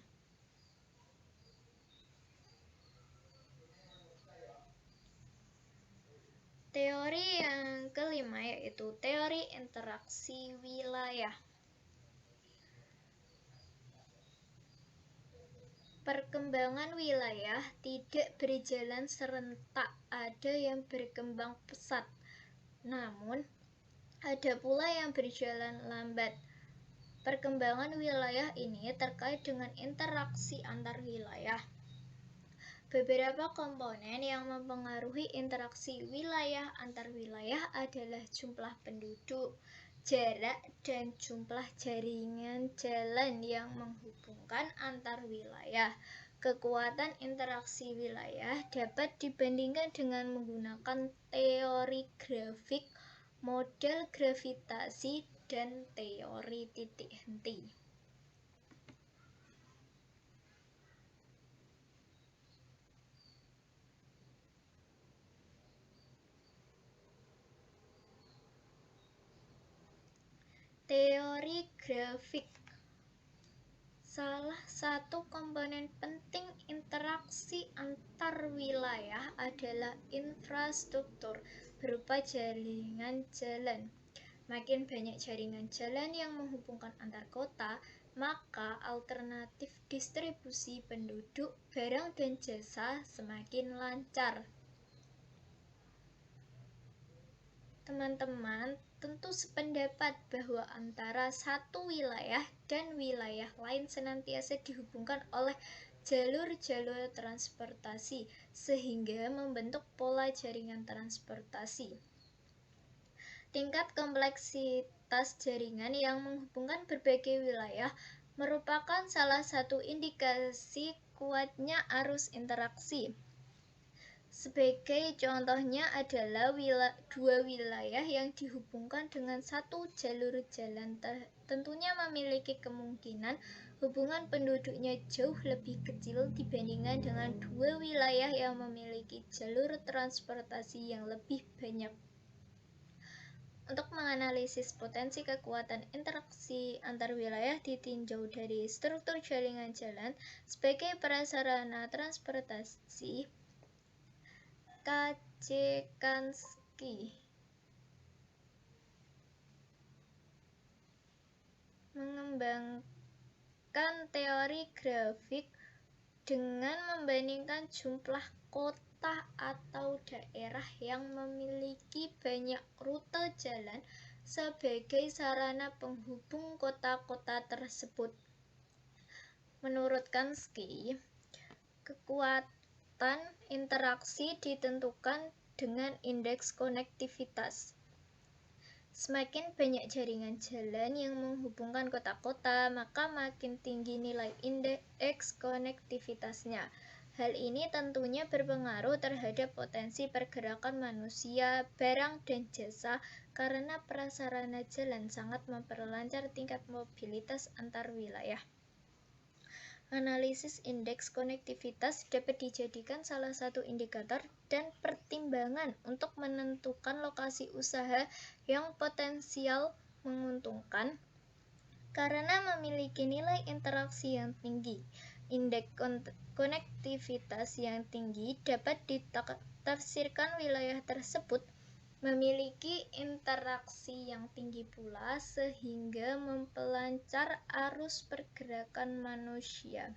A: Teori yang kelima yaitu teori interaksi wilayah. Perkembangan wilayah tidak berjalan serentak, ada yang berkembang pesat, namun ada pula yang berjalan lambat. Perkembangan wilayah ini terkait dengan interaksi antar wilayah. Beberapa komponen yang mempengaruhi interaksi wilayah antar wilayah adalah jumlah penduduk, jarak, dan jumlah jaringan jalan yang menghubungkan antar wilayah. Kekuatan interaksi wilayah dapat dibandingkan dengan menggunakan teori grafik, model gravitasi, dan teori titik henti. Teori grafik. Salah satu komponen penting interaksi antar wilayah adalah infrastruktur berupa jaringan jalan. Makin banyak jaringan jalan yang menghubungkan antar kota, maka alternatif distribusi penduduk, barang, dan jasa semakin lancar. Teman-teman tentu sependapat bahwa antara satu wilayah dan wilayah lain senantiasa dihubungkan oleh jalur-jalur transportasi, sehingga membentuk pola jaringan transportasi. Tingkat kompleksitas konektivitas jaringan yang menghubungkan berbagai wilayah merupakan salah satu indikasi kuatnya arus interaksi. Sebagai contohnya adalah dua wilayah yang dihubungkan dengan satu jalur jalan tentunya memiliki kemungkinan hubungan penduduknya jauh lebih kecil dibandingkan dengan dua wilayah yang memiliki jalur transportasi yang lebih banyak. Untuk menganalisis potensi kekuatan interaksi antar wilayah ditinjau dari struktur jaringan jalan sebagai prasarana transportasi. Kajekanski mengembangkan teori grafik dengan membandingkan jumlah kota atau daerah yang memiliki banyak rute jalan sebagai sarana penghubung kota-kota tersebut. Menurut Kansky, kekuatan interaksi ditentukan dengan indeks konektivitas. Semakin banyak jaringan jalan yang menghubungkan kota-kota, maka makin tinggi nilai indeks konektivitasnya. Hal ini tentunya berpengaruh terhadap potensi pergerakan manusia, barang, dan jasa karena prasarana jalan sangat memperlancar tingkat mobilitas antar wilayah. Analisis indeks konektivitas dapat dijadikan salah satu indikator dan pertimbangan untuk menentukan lokasi usaha yang potensial menguntungkan karena memiliki nilai interaksi yang tinggi. Indeks konektivitas yang tinggi dapat ditafsirkan wilayah tersebut memiliki interaksi yang tinggi pula sehingga memperlancar arus pergerakan manusia.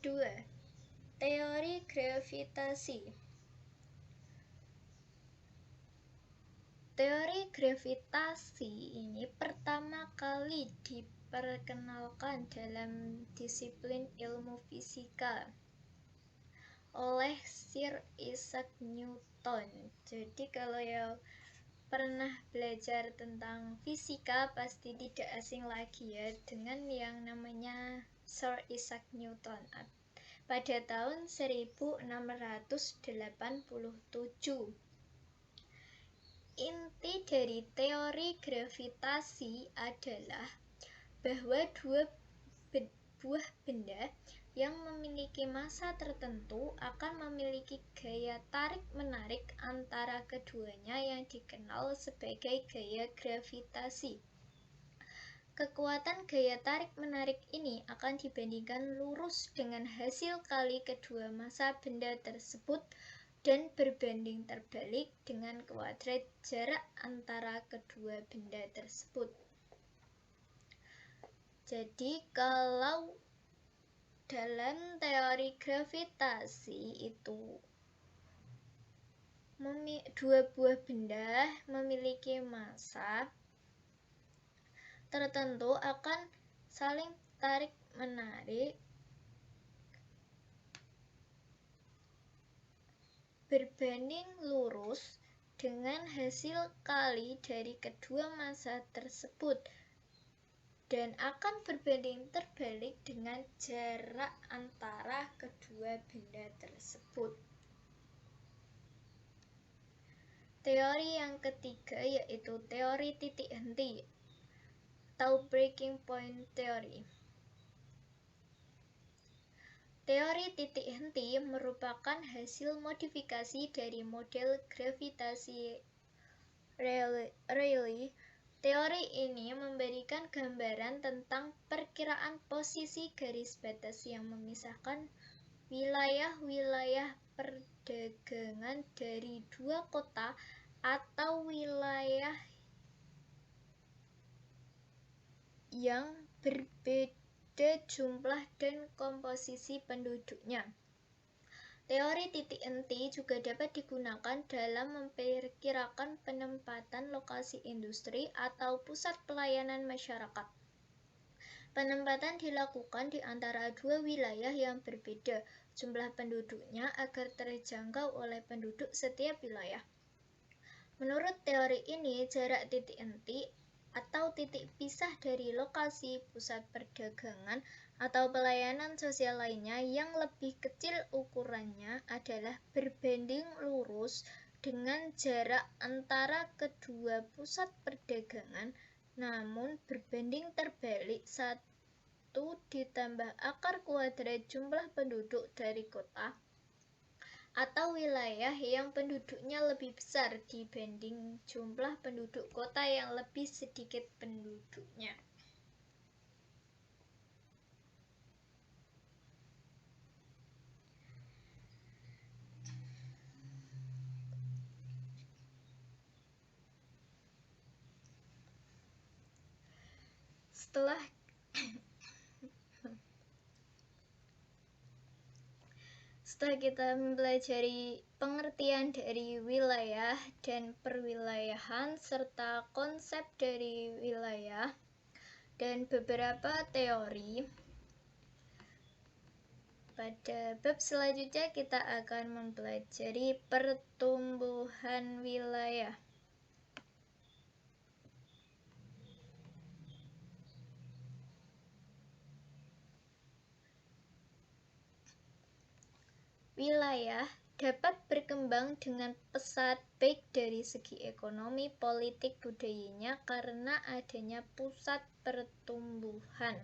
A: Dua, teori gravitasi. Teori gravitasi ini pertama kali diperkenalkan dalam disiplin ilmu fisika oleh Sir Isaac Newton. Jadi kalau ya pernah belajar tentang fisika pasti tidak asing lagi ya dengan yang namanya Sir Isaac Newton pada tahun 1687. Inti dari teori gravitasi adalah bahwa dua buah benda yang memiliki massa tertentu akan memiliki gaya tarik-menarik antara keduanya yang dikenal sebagai gaya gravitasi. Kekuatan gaya tarik-menarik ini akan dibandingkan lurus dengan hasil kali kedua massa benda tersebut dan berbanding terbalik dengan kuadrat jarak antara kedua benda tersebut. Jadi kalau dalam teori gravitasi itu dua buah benda memiliki massa tertentu akan saling tarik-menarik berbanding lurus dengan hasil kali dari kedua massa tersebut dan akan berbanding terbalik dengan jarak antara kedua benda tersebut. Teori yang ketiga yaitu teori titik henti atau breaking point theory. Teori titik henti merupakan hasil modifikasi dari model gravitasi Rayleigh. Teori ini memberikan gambaran tentang perkiraan posisi garis batas yang memisahkan wilayah-wilayah perdagangan dari dua kota atau wilayah yang berbeda jumlah dan komposisi penduduknya. Teori titik henti juga dapat digunakan dalam memperkirakan penempatan lokasi industri atau pusat pelayanan masyarakat. Penempatan dilakukan di antara dua wilayah yang berbeda jumlah penduduknya agar terjangkau oleh penduduk setiap wilayah. Menurut teori ini, jarak titik henti atau titik pisah dari lokasi pusat perdagangan atau pelayanan sosial lainnya yang lebih kecil ukurannya adalah berbanding lurus dengan jarak antara kedua pusat perdagangan, namun berbanding terbalik 1 ditambah akar kuadrat jumlah penduduk dari kota atau wilayah yang penduduknya lebih besar dibanding jumlah penduduk kota yang lebih sedikit penduduknya. Setelah kita mempelajari pengertian dari wilayah dan perwilayahan serta konsep dari wilayah dan beberapa teori, pada bab selanjutnya kita akan mempelajari pertumbuhan wilayah. Wilayah dapat berkembang dengan pesat baik dari segi ekonomi, politik, budayanya karena adanya pusat pertumbuhan.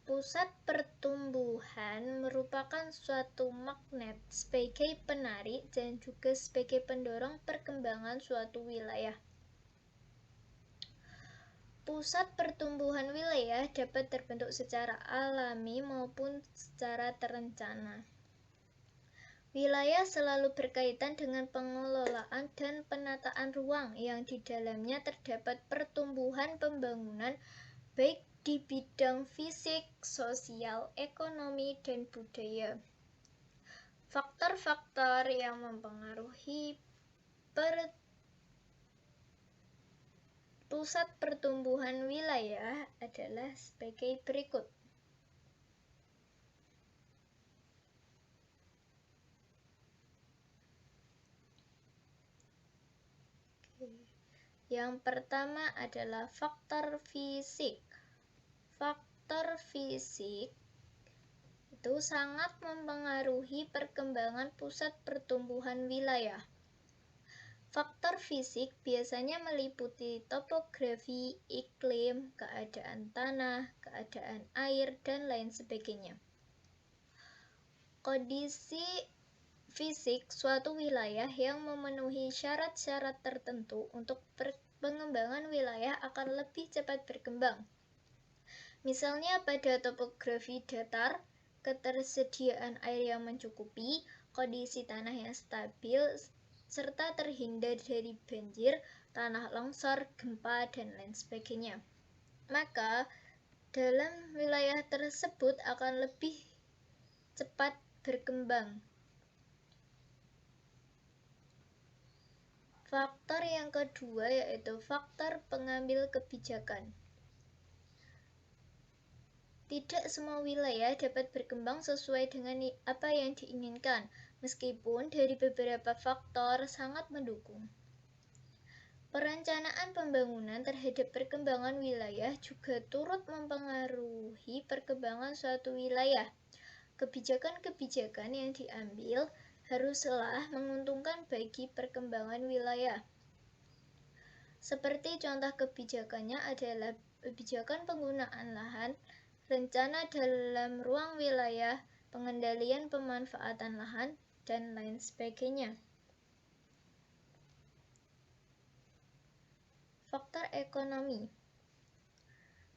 A: Pusat pertumbuhan merupakan suatu magnet sebagai penarik dan juga sebagai pendorong perkembangan suatu wilayah. Pusat pertumbuhan wilayah dapat terbentuk secara alami maupun secara terencana. Wilayah selalu berkaitan dengan pengelolaan dan penataan ruang yang di dalamnya terdapat pertumbuhan pembangunan baik di bidang fisik, sosial, ekonomi, dan budaya. Faktor-faktor yang mempengaruhi pusat pertumbuhan wilayah adalah sebagai berikut. Yang pertama adalah faktor fisik. Faktor fisik itu sangat mempengaruhi perkembangan pusat pertumbuhan wilayah. Faktor fisik biasanya meliputi topografi, iklim, keadaan tanah, keadaan air, dan lain sebagainya. Kondisi fisik suatu wilayah yang memenuhi syarat-syarat tertentu untuk pengembangan wilayah akan lebih cepat berkembang. Misalnya pada topografi datar, ketersediaan air yang mencukupi, kondisi tanah yang stabil, serta terhindar dari banjir, tanah longsor, gempa, dan lain sebagainya. Maka, dalam wilayah tersebut akan lebih cepat berkembang. Faktor yang kedua yaitu faktor pengambil kebijakan. Tidak semua wilayah dapat berkembang sesuai dengan apa yang diinginkan, meskipun dari beberapa faktor sangat mendukung. Perencanaan pembangunan terhadap perkembangan wilayah juga turut mempengaruhi perkembangan suatu wilayah. Kebijakan-kebijakan yang diambil haruslah menguntungkan bagi perkembangan wilayah. Seperti contoh kebijakannya adalah kebijakan penggunaan lahan, rencana dalam ruang wilayah, pengendalian pemanfaatan lahan, dan lain sebagainya. Faktor ekonomi.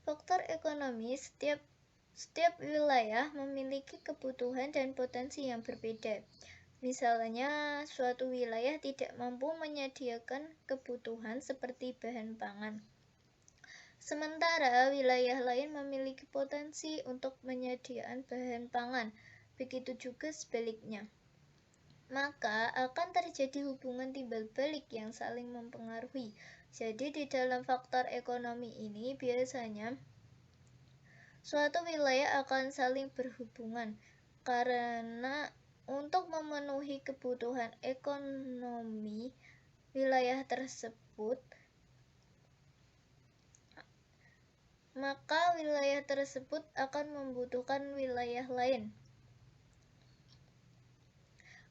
A: Faktor ekonomi, setiap wilayah memiliki kebutuhan dan potensi yang berbeda. Misalnya, suatu wilayah tidak mampu menyediakan kebutuhan seperti bahan pangan. Sementara wilayah lain memiliki potensi untuk menyediakan bahan pangan, begitu juga sebaliknya. Maka akan terjadi hubungan timbal balik yang saling mempengaruhi. Jadi di dalam faktor ekonomi ini biasanya suatu wilayah akan saling berhubungan karena untuk memenuhi kebutuhan ekonomi wilayah tersebut, maka wilayah tersebut akan membutuhkan wilayah lain.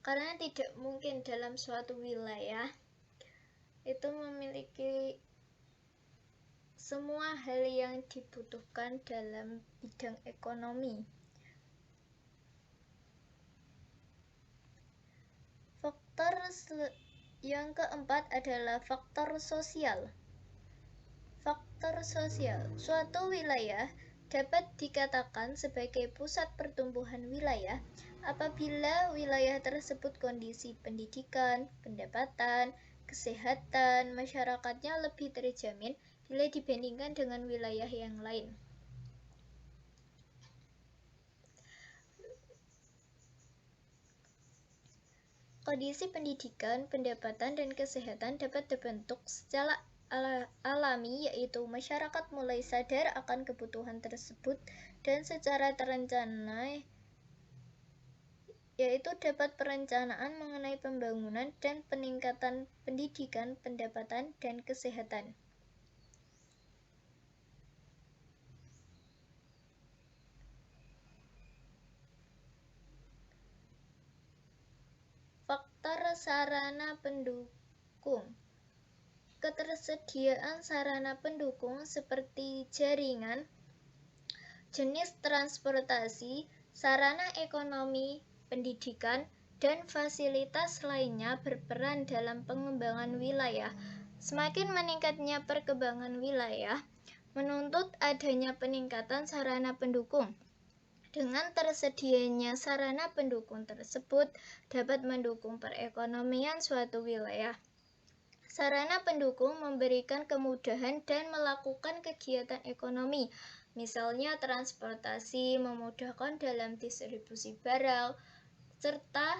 A: Karena tidak mungkin dalam suatu wilayah itu memiliki semua hal yang dibutuhkan dalam bidang ekonomi. Faktor yang keempat adalah faktor sosial. Faktor sosial. Suatu wilayah dapat dikatakan sebagai pusat pertumbuhan wilayah apabila wilayah tersebut kondisi pendidikan, pendapatan, kesehatan masyarakatnya lebih terjamin bila dibandingkan dengan wilayah yang lain. Kondisi pendidikan, pendapatan, dan kesehatan dapat dibentuk secara alami, yaitu masyarakat mulai sadar akan kebutuhan tersebut dan secara terencana, yaitu dapat perencanaan mengenai pembangunan dan peningkatan pendidikan, pendapatan, dan kesehatan. Faktor sarana pendukung. Ketersediaan sarana pendukung seperti jaringan, jenis transportasi, sarana ekonomi, pendidikan, dan fasilitas lainnya berperan dalam pengembangan wilayah. Semakin meningkatnya perkembangan wilayah, menuntut adanya peningkatan sarana pendukung. Dengan tersedianya sarana pendukung tersebut dapat mendukung perekonomian suatu wilayah. Sarana pendukung memberikan kemudahan dan melakukan kegiatan ekonomi, misalnya transportasi, memudahkan dalam distribusi barang, serta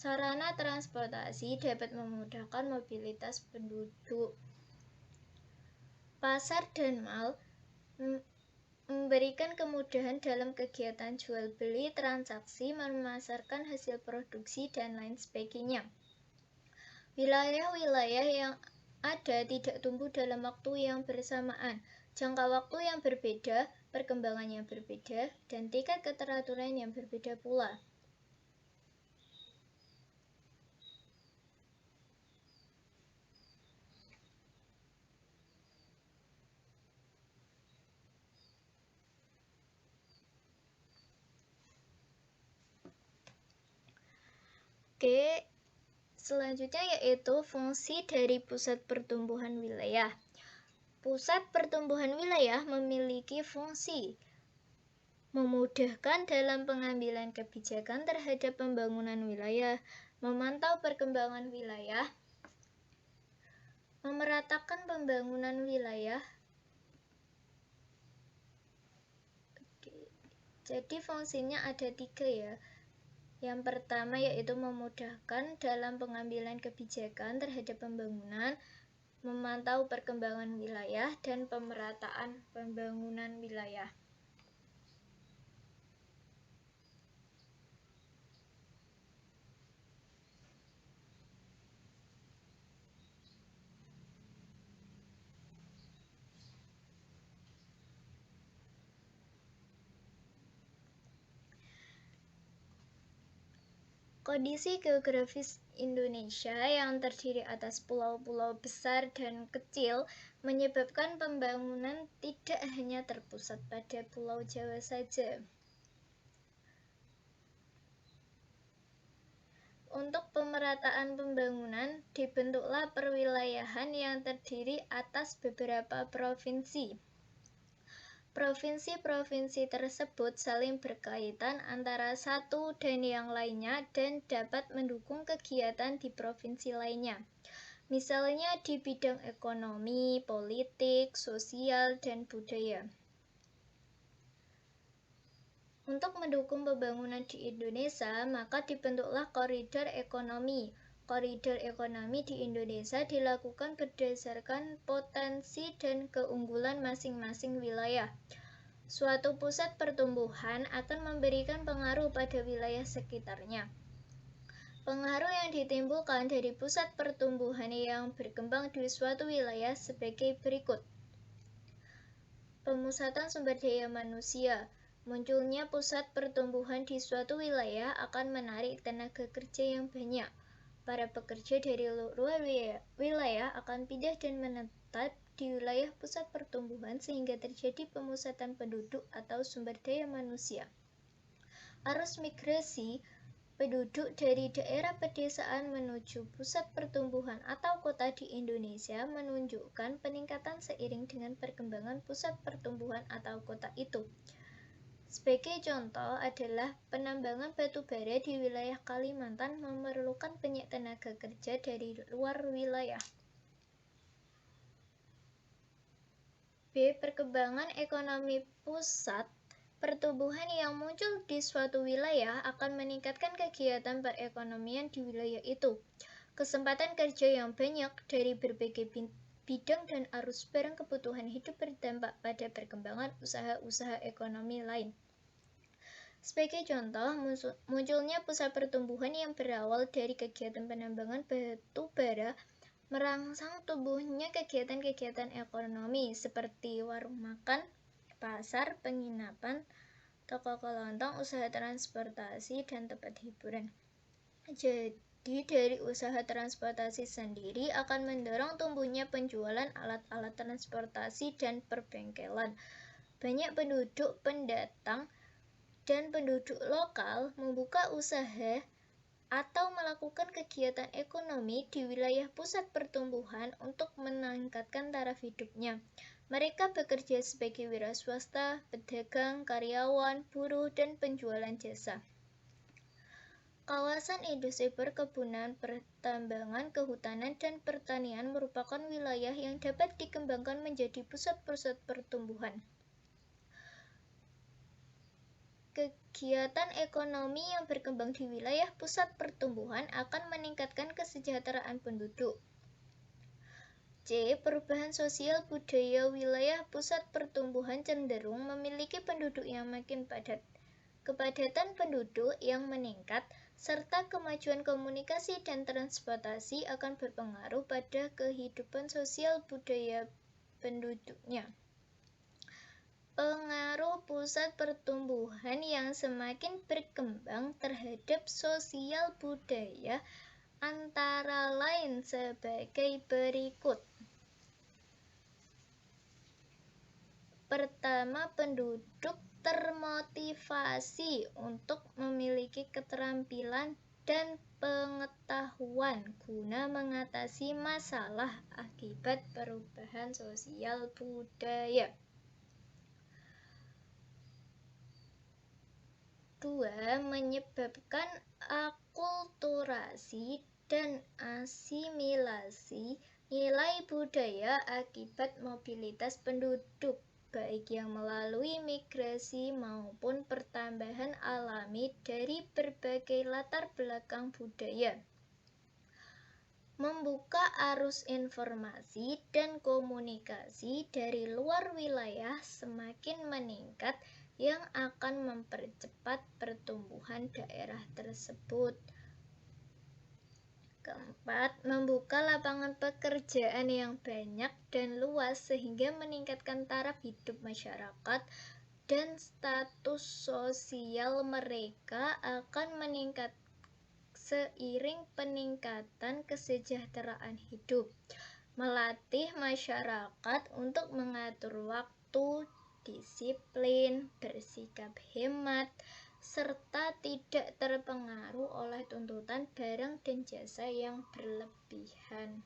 A: sarana transportasi dapat memudahkan mobilitas penduduk. Pasar dan mal memberikan kemudahan dalam kegiatan jual beli, transaksi, memasarkan hasil produksi, dan lain sebagainya. Wilayah-wilayah yang ada tidak tumbuh dalam waktu yang bersamaan, jangka waktu yang berbeda, perkembangan yang berbeda, dan tingkat keteraturan yang berbeda pula. Oke, selanjutnya yaitu fungsi dari pusat pertumbuhan wilayah. Pusat pertumbuhan wilayah memiliki fungsi memudahkan dalam pengambilan kebijakan terhadap pembangunan wilayah, memantau perkembangan wilayah, memeratakan pembangunan wilayah. Jadi fungsinya ada 3 ya. Yang pertama yaitu memudahkan dalam pengambilan kebijakan terhadap pembangunan, memantau perkembangan wilayah, dan pemerataan pembangunan wilayah. Kondisi geografis Indonesia yang terdiri atas pulau-pulau besar dan kecil menyebabkan pembangunan tidak hanya terpusat pada Pulau Jawa saja. Untuk pemerataan pembangunan, dibentuklah perwilayahan yang terdiri atas beberapa provinsi. Provinsi-provinsi tersebut saling berkaitan antara satu dan yang lainnya dan dapat mendukung kegiatan di provinsi lainnya. Misalnya di bidang ekonomi, politik, sosial, dan budaya. Untuk mendukung pembangunan di Indonesia, maka dibentuklah koridor ekonomi. Koridor ekonomi di Indonesia dilakukan berdasarkan potensi dan keunggulan masing-masing wilayah. Suatu pusat pertumbuhan akan memberikan pengaruh pada wilayah sekitarnya. Pengaruh yang ditimbulkan dari pusat pertumbuhan yang berkembang di suatu wilayah sebagai berikut. Pemusatan sumber daya manusia. Munculnya pusat pertumbuhan di suatu wilayah akan menarik tenaga kerja yang banyak. Para pekerja dari luar wilayah akan pindah dan menetap di wilayah pusat pertumbuhan sehingga terjadi pemusatan penduduk atau sumber daya manusia. Arus migrasi penduduk dari daerah pedesaan menuju pusat pertumbuhan atau kota di Indonesia menunjukkan peningkatan seiring dengan perkembangan pusat pertumbuhan atau kota itu. Sebagai contoh adalah penambangan batu bara di wilayah Kalimantan memerlukan banyak tenaga kerja dari luar wilayah. B. Perkembangan ekonomi pusat pertumbuhan yang muncul di suatu wilayah akan meningkatkan kegiatan perekonomian di wilayah itu. Kesempatan kerja yang banyak dari berbagai bidang dan arus barang kebutuhan hidup berdampak pada perkembangan usaha-usaha ekonomi lain. Sebagai contoh, munculnya pusat pertumbuhan yang berawal dari kegiatan penambangan batu bara merangsang tumbuhnya kegiatan-kegiatan ekonomi seperti warung makan, pasar, penginapan, toko kelontong, usaha transportasi, dan tempat hiburan. Jadi dari usaha transportasi sendiri akan mendorong tumbuhnya penjualan alat-alat transportasi dan perbengkelan. Banyak penduduk pendatang dan penduduk lokal membuka usaha atau melakukan kegiatan ekonomi di wilayah pusat pertumbuhan untuk meningkatkan taraf hidupnya. Mereka bekerja sebagai wira swasta, pedagang, karyawan, buruh, dan penjualan jasa. Kawasan industri perkebunan, pertambangan, kehutanan, dan pertanian merupakan wilayah yang dapat dikembangkan menjadi pusat-pusat pertumbuhan. Kegiatan ekonomi yang berkembang di wilayah pusat pertumbuhan akan meningkatkan kesejahteraan penduduk. C. Perubahan sosial budaya wilayah pusat pertumbuhan cenderung memiliki penduduk yang makin padat. Kepadatan penduduk yang meningkat serta kemajuan komunikasi dan transportasi akan berpengaruh pada kehidupan sosial budaya penduduknya. Pengaruh pusat pertumbuhan yang semakin berkembang terhadap sosial budaya antara lain sebagai berikut. Pertama, penduduk termotivasi untuk memiliki keterampilan dan pengetahuan guna mengatasi masalah akibat perubahan sosial budaya. 2. Menyebabkan akulturasi dan asimilasi nilai budaya akibat mobilitas penduduk, baik yang melalui migrasi maupun pertambahan alami dari berbagai latar belakang budaya. Membuka arus informasi dan komunikasi dari luar wilayah semakin meningkat yang akan mempercepat pertumbuhan daerah tersebut. Keempat, membuka lapangan pekerjaan yang banyak dan luas sehingga meningkatkan taraf hidup masyarakat dan status sosial mereka akan meningkat seiring peningkatan kesejahteraan hidup. Melatih masyarakat untuk mengatur waktu, disiplin, bersikap hemat, serta tidak terpengaruh oleh tuntutan barang dan jasa yang berlebihan.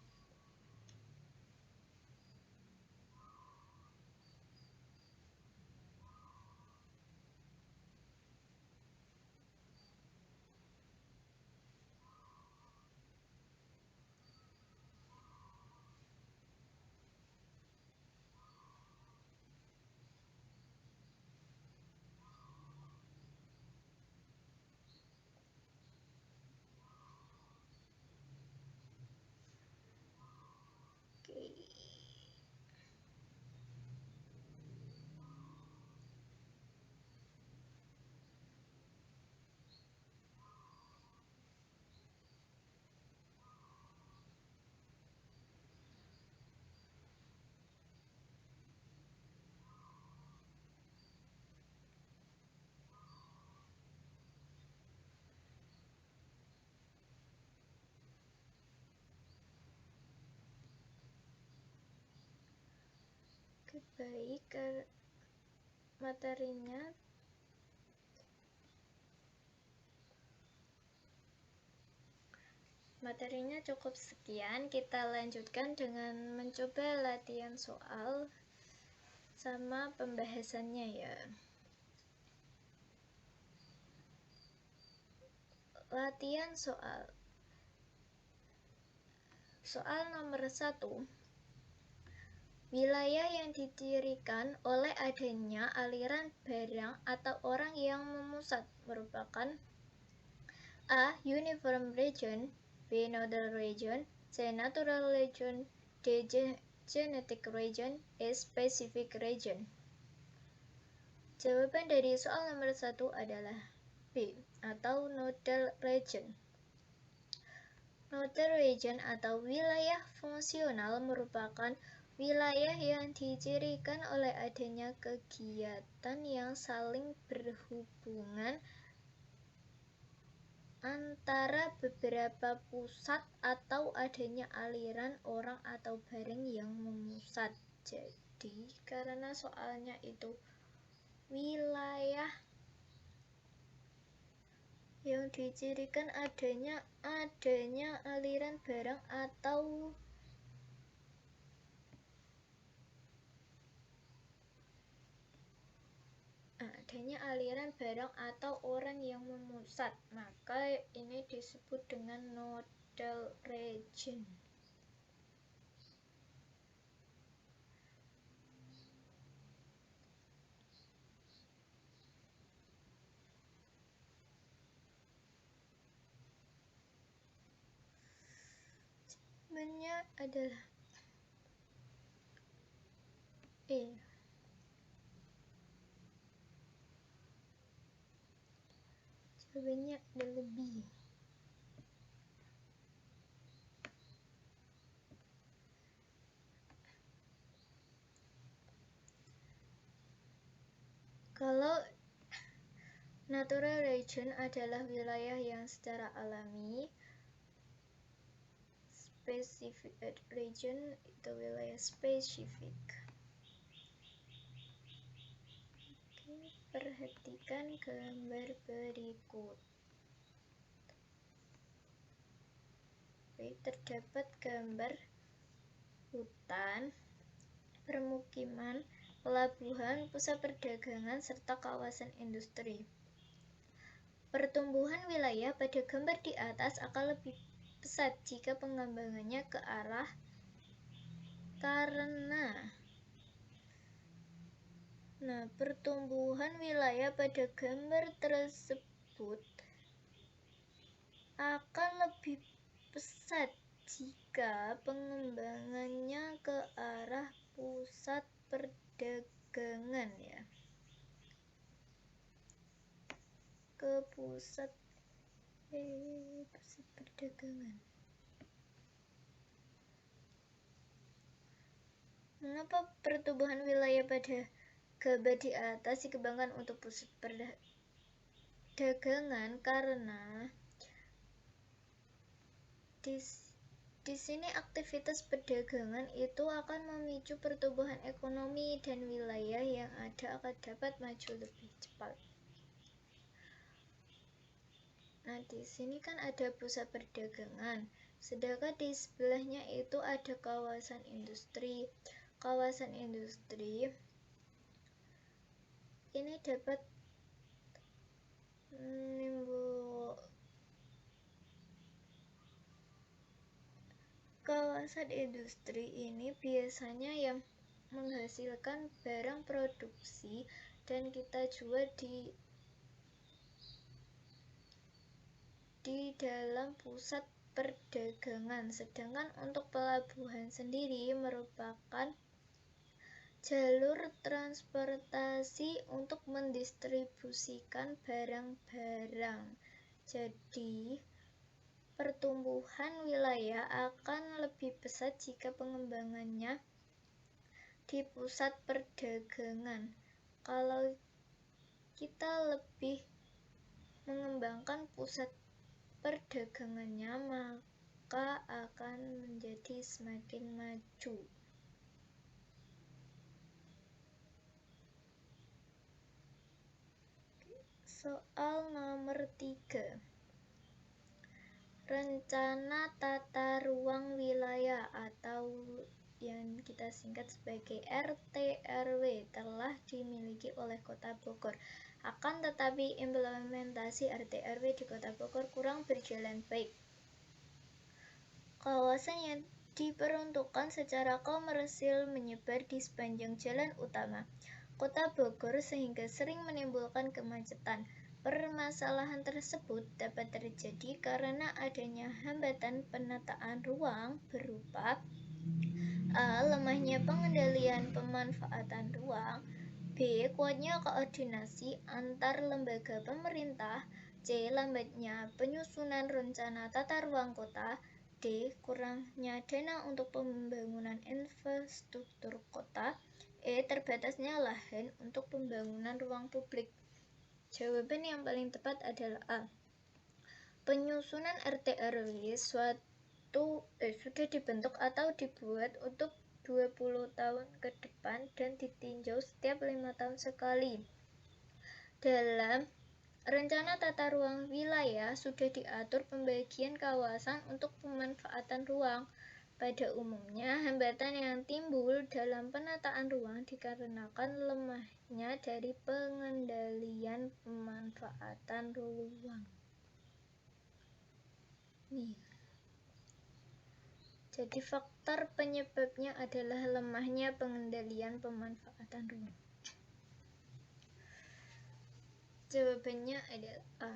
A: baik materinya cukup sekian. Kita lanjutkan dengan mencoba latihan soal sama pembahasannya ya. Latihan soal. Soal nomor 1. Wilayah yang dicirikan oleh adanya aliran barang atau orang yang memusat merupakan A. Uniform region, B. Nodal region, C. Natural region, D. Genetic region, E. Specific region. Jawaban dari soal nomor 1 adalah B atau nodal region. Nodal region atau wilayah fungsional merupakan wilayah yang dicirikan oleh adanya kegiatan yang saling berhubungan antara beberapa pusat atau adanya aliran orang atau barang yang memusat. Jadi, karena soalnya itu wilayah yang dicirikan adanya aliran barang atau orang yang memusat, maka ini disebut dengan nodal region. Jawabannya adalah E. Jawabannya adalah B. Kalau natural region adalah wilayah yang secara alami, specific region itu wilayah spesifik. Oke, perhatikan gambar berikut. Terdapat gambar hutan, permukiman, pelabuhan, pusat perdagangan, serta kawasan industri. Pertumbuhan wilayah pada gambar di atas akan lebih pesat jika pengembangannya ke arah pertumbuhan wilayah pada gambar tersebut akan lebih pesat jika pengembangannya ke arah pusat perdagangan ya. Ke pusat perdagangan. Mengapa pertumbuhan wilayah pada gambar di atas dikembangkan untuk pusat perdagangan? Karena di sini aktivitas perdagangan itu akan memicu pertumbuhan ekonomi dan wilayah yang ada akan dapat maju lebih cepat. Nah, di sini kan ada pusat perdagangan, sedangkan di sebelahnya itu ada kawasan industri. Kawasan industri ini dapat kawasan industri ini biasanya yang menghasilkan barang produksi dan kita jual di dalam pusat perdagangan. Sedangkan untuk pelabuhan sendiri merupakan jalur transportasi untuk mendistribusikan barang-barang. Jadi, pertumbuhan wilayah akan lebih pesat jika pengembangannya di pusat perdagangan. Kalau kita lebih mengembangkan pusat perdagangannya, maka akan menjadi semakin maju. Soal nomor 3. Rencana tata ruang wilayah atau yang kita singkat sebagai RT/RW telah dimiliki oleh Kota Bogor. Akan tetapi implementasi RT/RW di Kota Bogor kurang berjalan baik. Kawasan yang diperuntukkan secara komersil menyebar di sepanjang jalan utama Kota Bogor sehingga sering menimbulkan kemacetan. Permasalahan tersebut dapat terjadi karena adanya hambatan penataan ruang berupa A. Lemahnya pengendalian pemanfaatan ruang, B. Kuatnya koordinasi antar lembaga pemerintah, C. Lambatnya penyusunan rencana tata ruang kota, D. Kurangnya dana untuk pembangunan infrastruktur kota, E. Terbatasnya lahan untuk pembangunan ruang publik. Jawaban yang paling tepat adalah A. Penyusunan RT/RW sudah dibentuk atau dibuat untuk 20 tahun ke depan dan ditinjau setiap 5 tahun sekali. Dalam rencana tata ruang wilayah sudah diatur pembagian kawasan untuk pemanfaatan ruang. Pada umumnya, hambatan yang timbul dalam penataan ruang dikarenakan lemahnya dari pengendalian pemanfaatan ruang. Jadi faktor penyebabnya adalah lemahnya pengendalian pemanfaatan ruang. Jawabannya adalah A.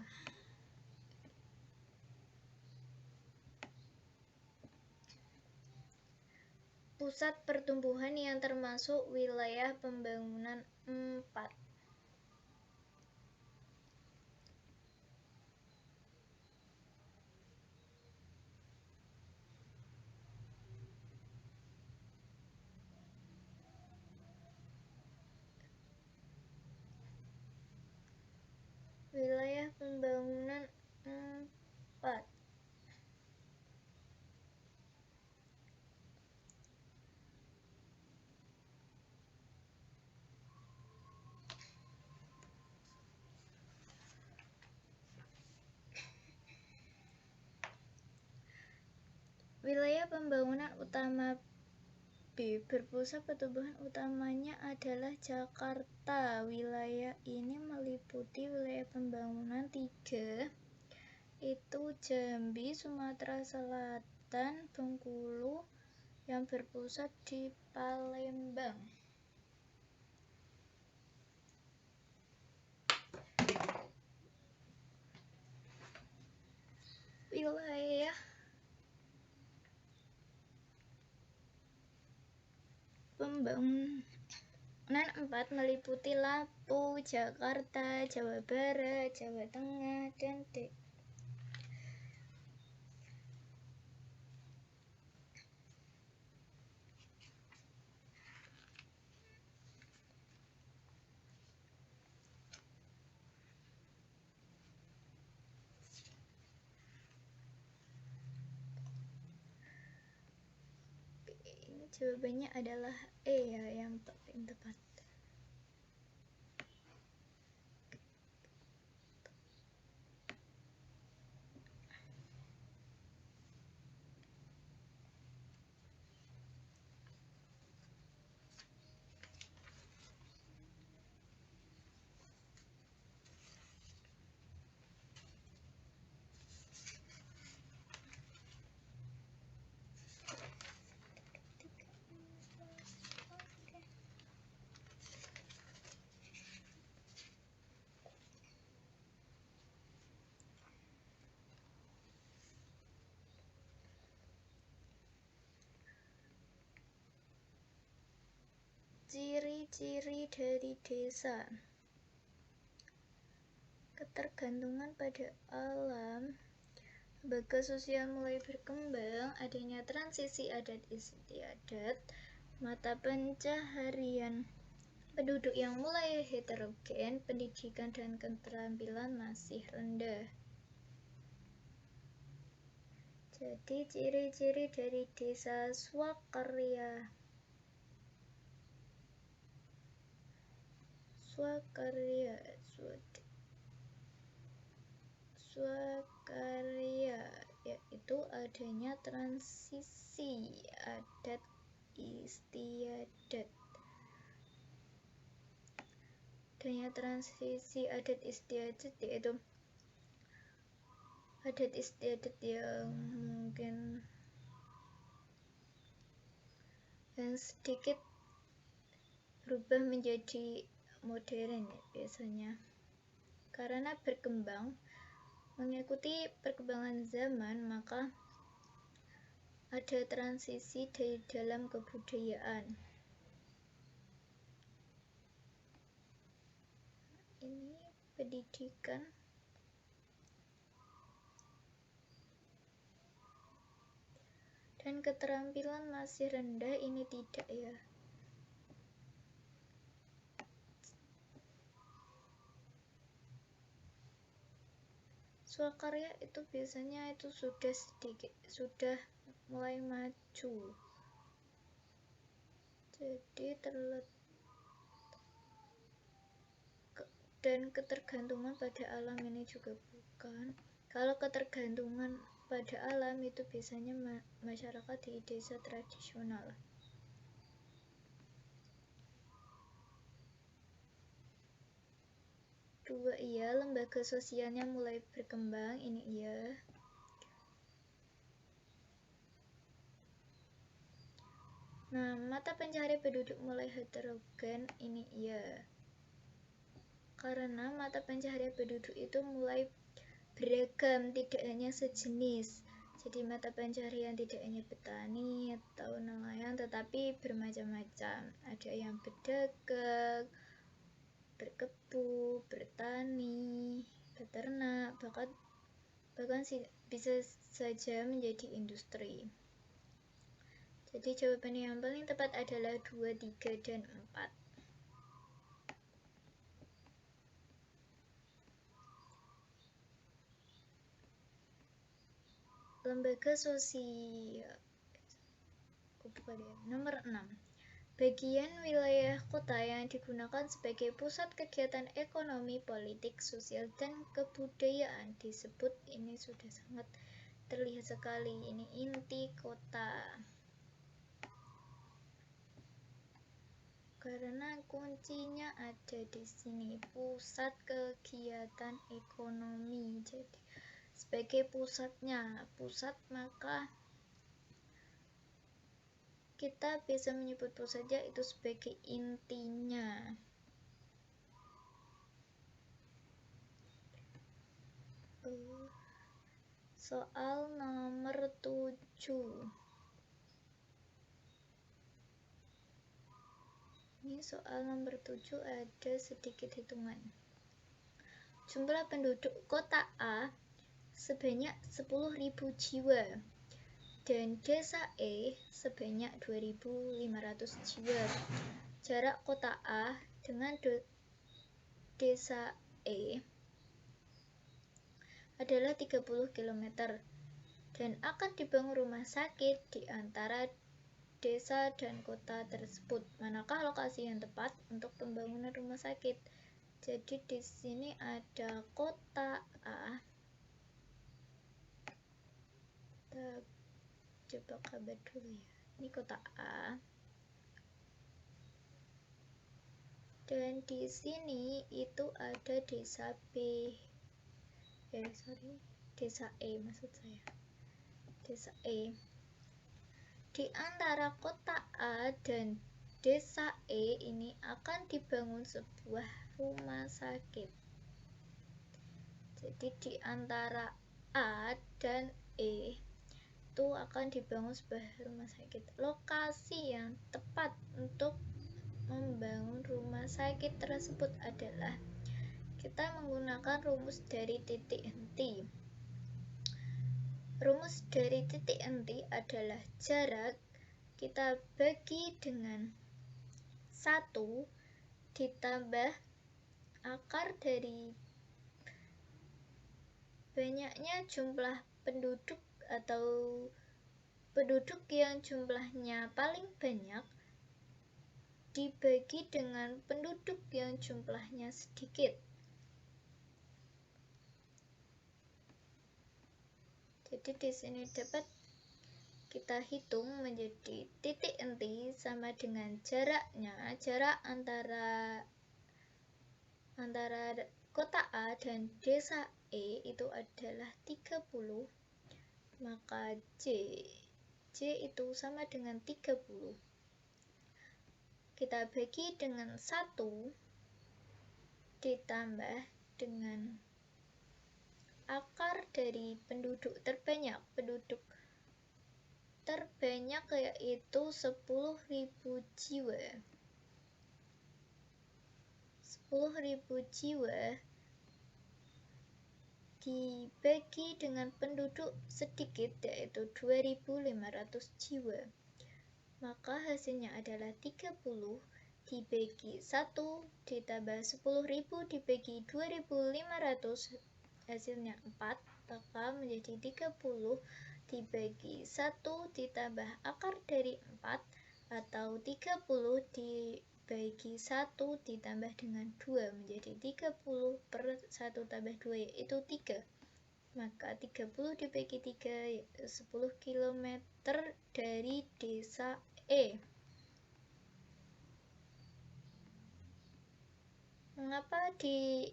A: Pusat pertumbuhan yang termasuk wilayah pembangunan 4. Wilayah pembangunan 4. Wilayah pembangunan utama B. Berpusat pertumbuhan utamanya adalah Jakarta. Wilayah ini meliputi wilayah pembangunan 3, itu Jambi, Sumatera Selatan, Bengkulu, yang berpusat di Palembang. Wilayah pembangunan 4 meliputi Lampung, Jakarta, Jawa Barat, Jawa Tengah, dan Jawabannya adalah E ya, yang paling tepat. Ciri-ciri dari desa. Ketergantungan pada alam, lembaga sosial mulai berkembang, adanya transisi adat istiadat, mata pencaharian penduduk yang mulai heterogen, pendidikan dan keterampilan masih rendah. Jadi ciri-ciri dari desa swakarya. swakarya, yaitu adanya transisi adat istiadat. Adanya transisi adat istiadat yaitu adat istiadat yang mungkin yang sedikit berubah menjadi modern ya, biasanya karena berkembang mengikuti perkembangan zaman, maka ada transisi dari dalam kebudayaan. Ini pendidikan dan keterampilan masih rendah, ini tidak ya. Swakarya itu biasanya itu sudah mulai maju, jadi dan ketergantungan pada alam ini juga bukan. Kalau ketergantungan pada alam itu biasanya masyarakat di desa tradisional. Dua, iya, lembaga sosialnya mulai berkembang, ini iya. Nah, mata pencaharian penduduk mulai heterogen, ini iya. Karena mata pencaharian penduduk itu mulai beragam, tidak hanya sejenis. Jadi mata pencaharian tidak hanya petani atau nelayan, tetapi bermacam-macam. Ada yang berdagang, berkebun, bertani, beternak, bahkan bisa saja menjadi industri. Jadi jawaban yang paling tepat adalah 2, 3, dan 4. Lembaga sosial. Nomor 6. Bagian wilayah kota yang digunakan sebagai pusat kegiatan ekonomi, politik, sosial, dan kebudayaan disebut, ini sudah sangat terlihat sekali, ini inti kota. Karena kuncinya ada di sini, pusat kegiatan ekonomi. Jadi sebagai pusat, maka kita bisa menyebut pusatnya itu sebagai intinya. Soal nomor 7. Ini soal nomor 7 ada sedikit hitungan. Jumlah penduduk kota A sebanyak 10.000 jiwa dan desa E sebanyak 2.500 jiwa. Jarak kota A dengan desa E adalah 30 km dan akan dibangun rumah sakit di antara desa dan kota tersebut. Manakah lokasi yang tepat untuk pembangunan rumah sakit? Jadi di sini ada kota A. Kita coba kabar dulu ya. Ini kota A. Dan di sini itu ada desa B. Desa E maksud saya. Desa E. Di antara kota A dan desa E ini akan dibangun sebuah rumah sakit. Jadi di antara A dan E itu akan dibangun sebuah rumah sakit. Lokasi yang tepat untuk membangun rumah sakit tersebut adalah kita menggunakan rumus dari titik henti. Rumus dari titik henti adalah jarak kita bagi dengan 1 ditambah akar dari banyaknya jumlah penduduk atau penduduk yang jumlahnya paling banyak dibagi dengan penduduk yang jumlahnya sedikit. Jadi di sini dapat kita hitung menjadi titik inti sama dengan jaraknya, jarak antara kota A dan desa E itu adalah 30, maka J itu sama dengan 30. Kita bagi dengan 1 ditambah dengan akar dari penduduk terbanyak. Penduduk terbanyak yaitu 10.000 jiwa. 10.000 jiwa dibagi dengan penduduk sedikit yaitu 2.500 jiwa. Maka hasilnya adalah 30 dibagi 1 ditambah 10.000 dibagi 2.500, hasilnya 4, maka menjadi 30 dibagi 1 ditambah akar dari 4 atau 30 dibagi 1 ditambah dengan 2 menjadi 30 per 1 tambah 2 yaitu 3. Maka 30 dibagi 3 yaitu 10 km dari desa E. Mengapa dikatakan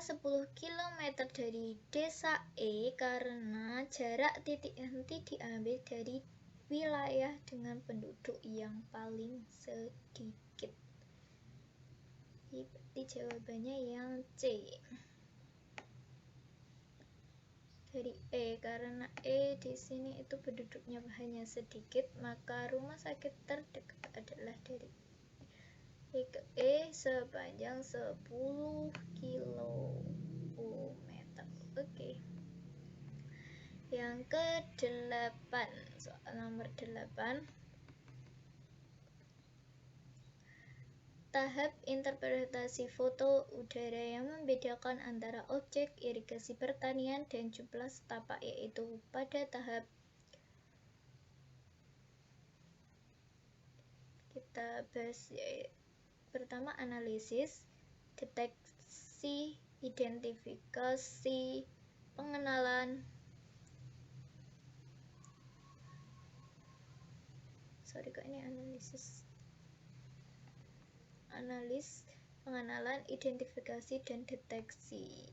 A: 10 km dari desa E? Karena jarak titik henti diambil dari wilayah dengan penduduk yang paling sedikit. Berarti jawabannya yang C. Dari E, karena E di sini itu penduduknya hanya sedikit, maka rumah sakit terdekat adalah dari E ke E sepanjang 10 km. Oke. Yang ke-8, soal nomor 8. Tahap interpretasi foto udara yang membedakan antara objek irigasi pertanian dan jumlah setapak, yaitu pada tahap kita bahas pertama analisis, deteksi, identifikasi, pengenalan, pengenalan, identifikasi, dan deteksi.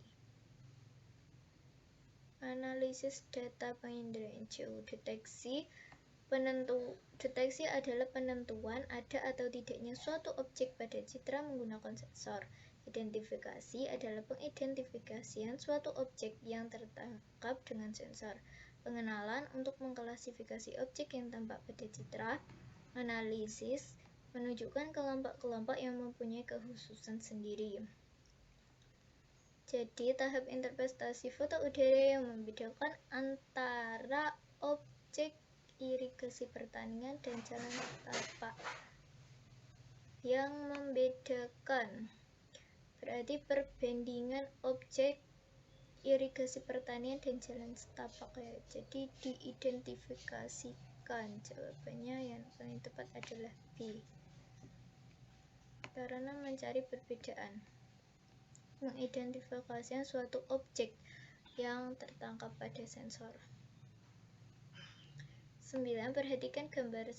A: Analisis data penginderaan jauh. Deteksi adalah penentuan ada atau tidaknya suatu objek pada citra menggunakan sensor. Identifikasi adalah pengidentifikasian suatu objek yang tertangkap dengan sensor. Pengenalan untuk mengklasifikasi objek yang tampak pada citra. Analisis menunjukkan kelompok-kelompok yang mempunyai kekhususan sendiri. Jadi, tahap interpretasi foto udara yang membedakan antara objek irigasi pertanian dan jalan setapak. Yang membedakan berarti perbandingan objek irigasi pertanian dan jalan setapak ya. Jadi diidentifikasikan. Jawabannya yang paling tepat adalah B. Karena mencari perbedaan. Mengidentifikasikan suatu objek yang tertangkap pada sensor. 9. Perhatikan gambar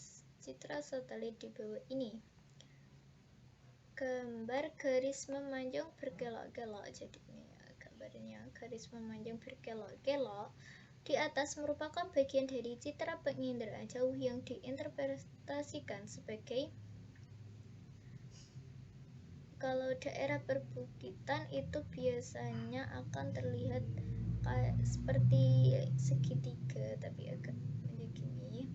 A: citra satelit di bawah ini. Gambar garis memanjang berkelok-kelok. Jadi ini gambarnya garis memanjang berkelok-kelok di atas merupakan bagian dari citra penginderaan jauh yang diinterpretasikan sebagai kalau daerah perbukitan itu biasanya akan terlihat kayak seperti segitiga tapi agak begini.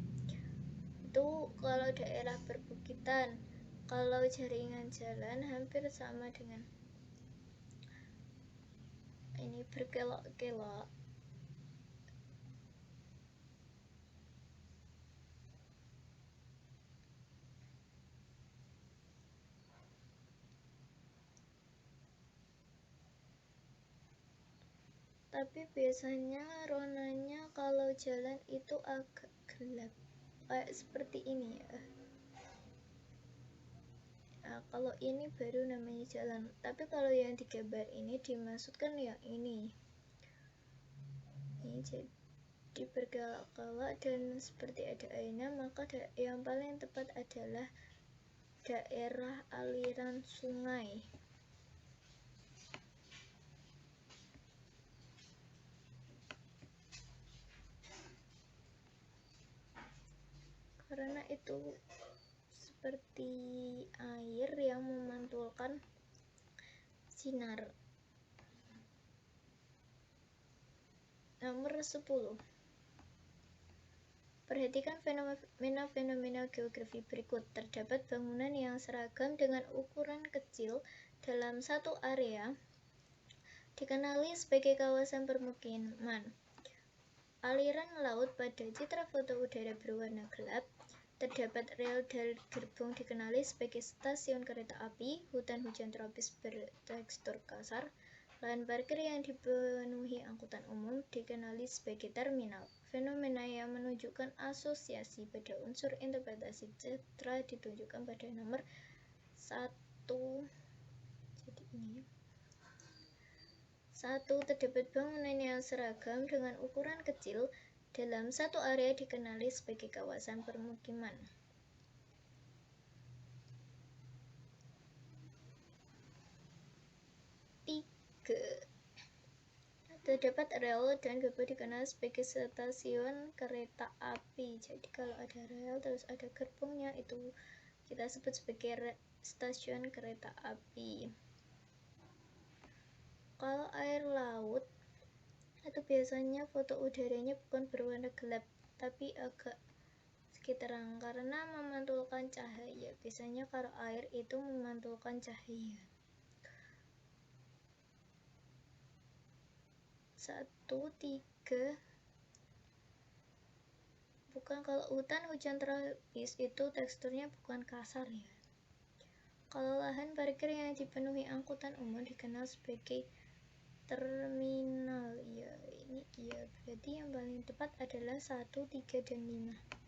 A: Itu kalau daerah perbukitan. Kalau jaringan jalan hampir sama dengan ini berkelok-kelok. Tapi biasanya warnanya kalau jalan itu agak gelap. Kayak seperti ini ya. Nah, kalau ini baru namanya jalan. Tapi kalau yang digambar ini dimaksudkan yang ini. menjadi bergelak-gelak dan seperti ada airnya, maka yang paling tepat adalah daerah aliran sungai. Karena itu seperti air yang memantulkan sinar. Nomor 10. Perhatikan fenomena geografi berikut. Terdapat bangunan yang seragam dengan ukuran kecil dalam satu area dikenali sebagai kawasan permukiman. Aliran laut pada citra foto udara berwarna gelap. Terdapat rel dari gerbong dikenali sebagai stasiun kereta api. Hutan hujan tropis bertekstur kasar. Lahan parkir yang dipenuhi angkutan umum dikenali sebagai terminal. Fenomena yang menunjukkan asosiasi pada unsur interpretasi citra ditunjukkan pada nomor 1. Jadi ini 1. Terdapat bangunan yang seragam dengan ukuran kecil dalam satu area dikenali sebagai kawasan permukiman. 3. Terdapat rel dan gerbong dikenal sebagai stasiun kereta api. Jadi kalau ada rel terus ada gerbongnya, itu kita sebut sebagai stasiun kereta api. Kalau air laut itu biasanya foto udaranya bukan berwarna gelap, tapi agak sedikit terang karena memantulkan cahaya. Biasanya kalau air itu memantulkan cahaya. 1, 3. Bukan, kalau hujan tropis itu teksturnya bukan kasar ya. Kalau lahan parkir yang dipenuhi angkutan umum dikenal sebagai terminal. Ya, ini iya. Berarti yang paling tepat adalah 1, 3, dan 5.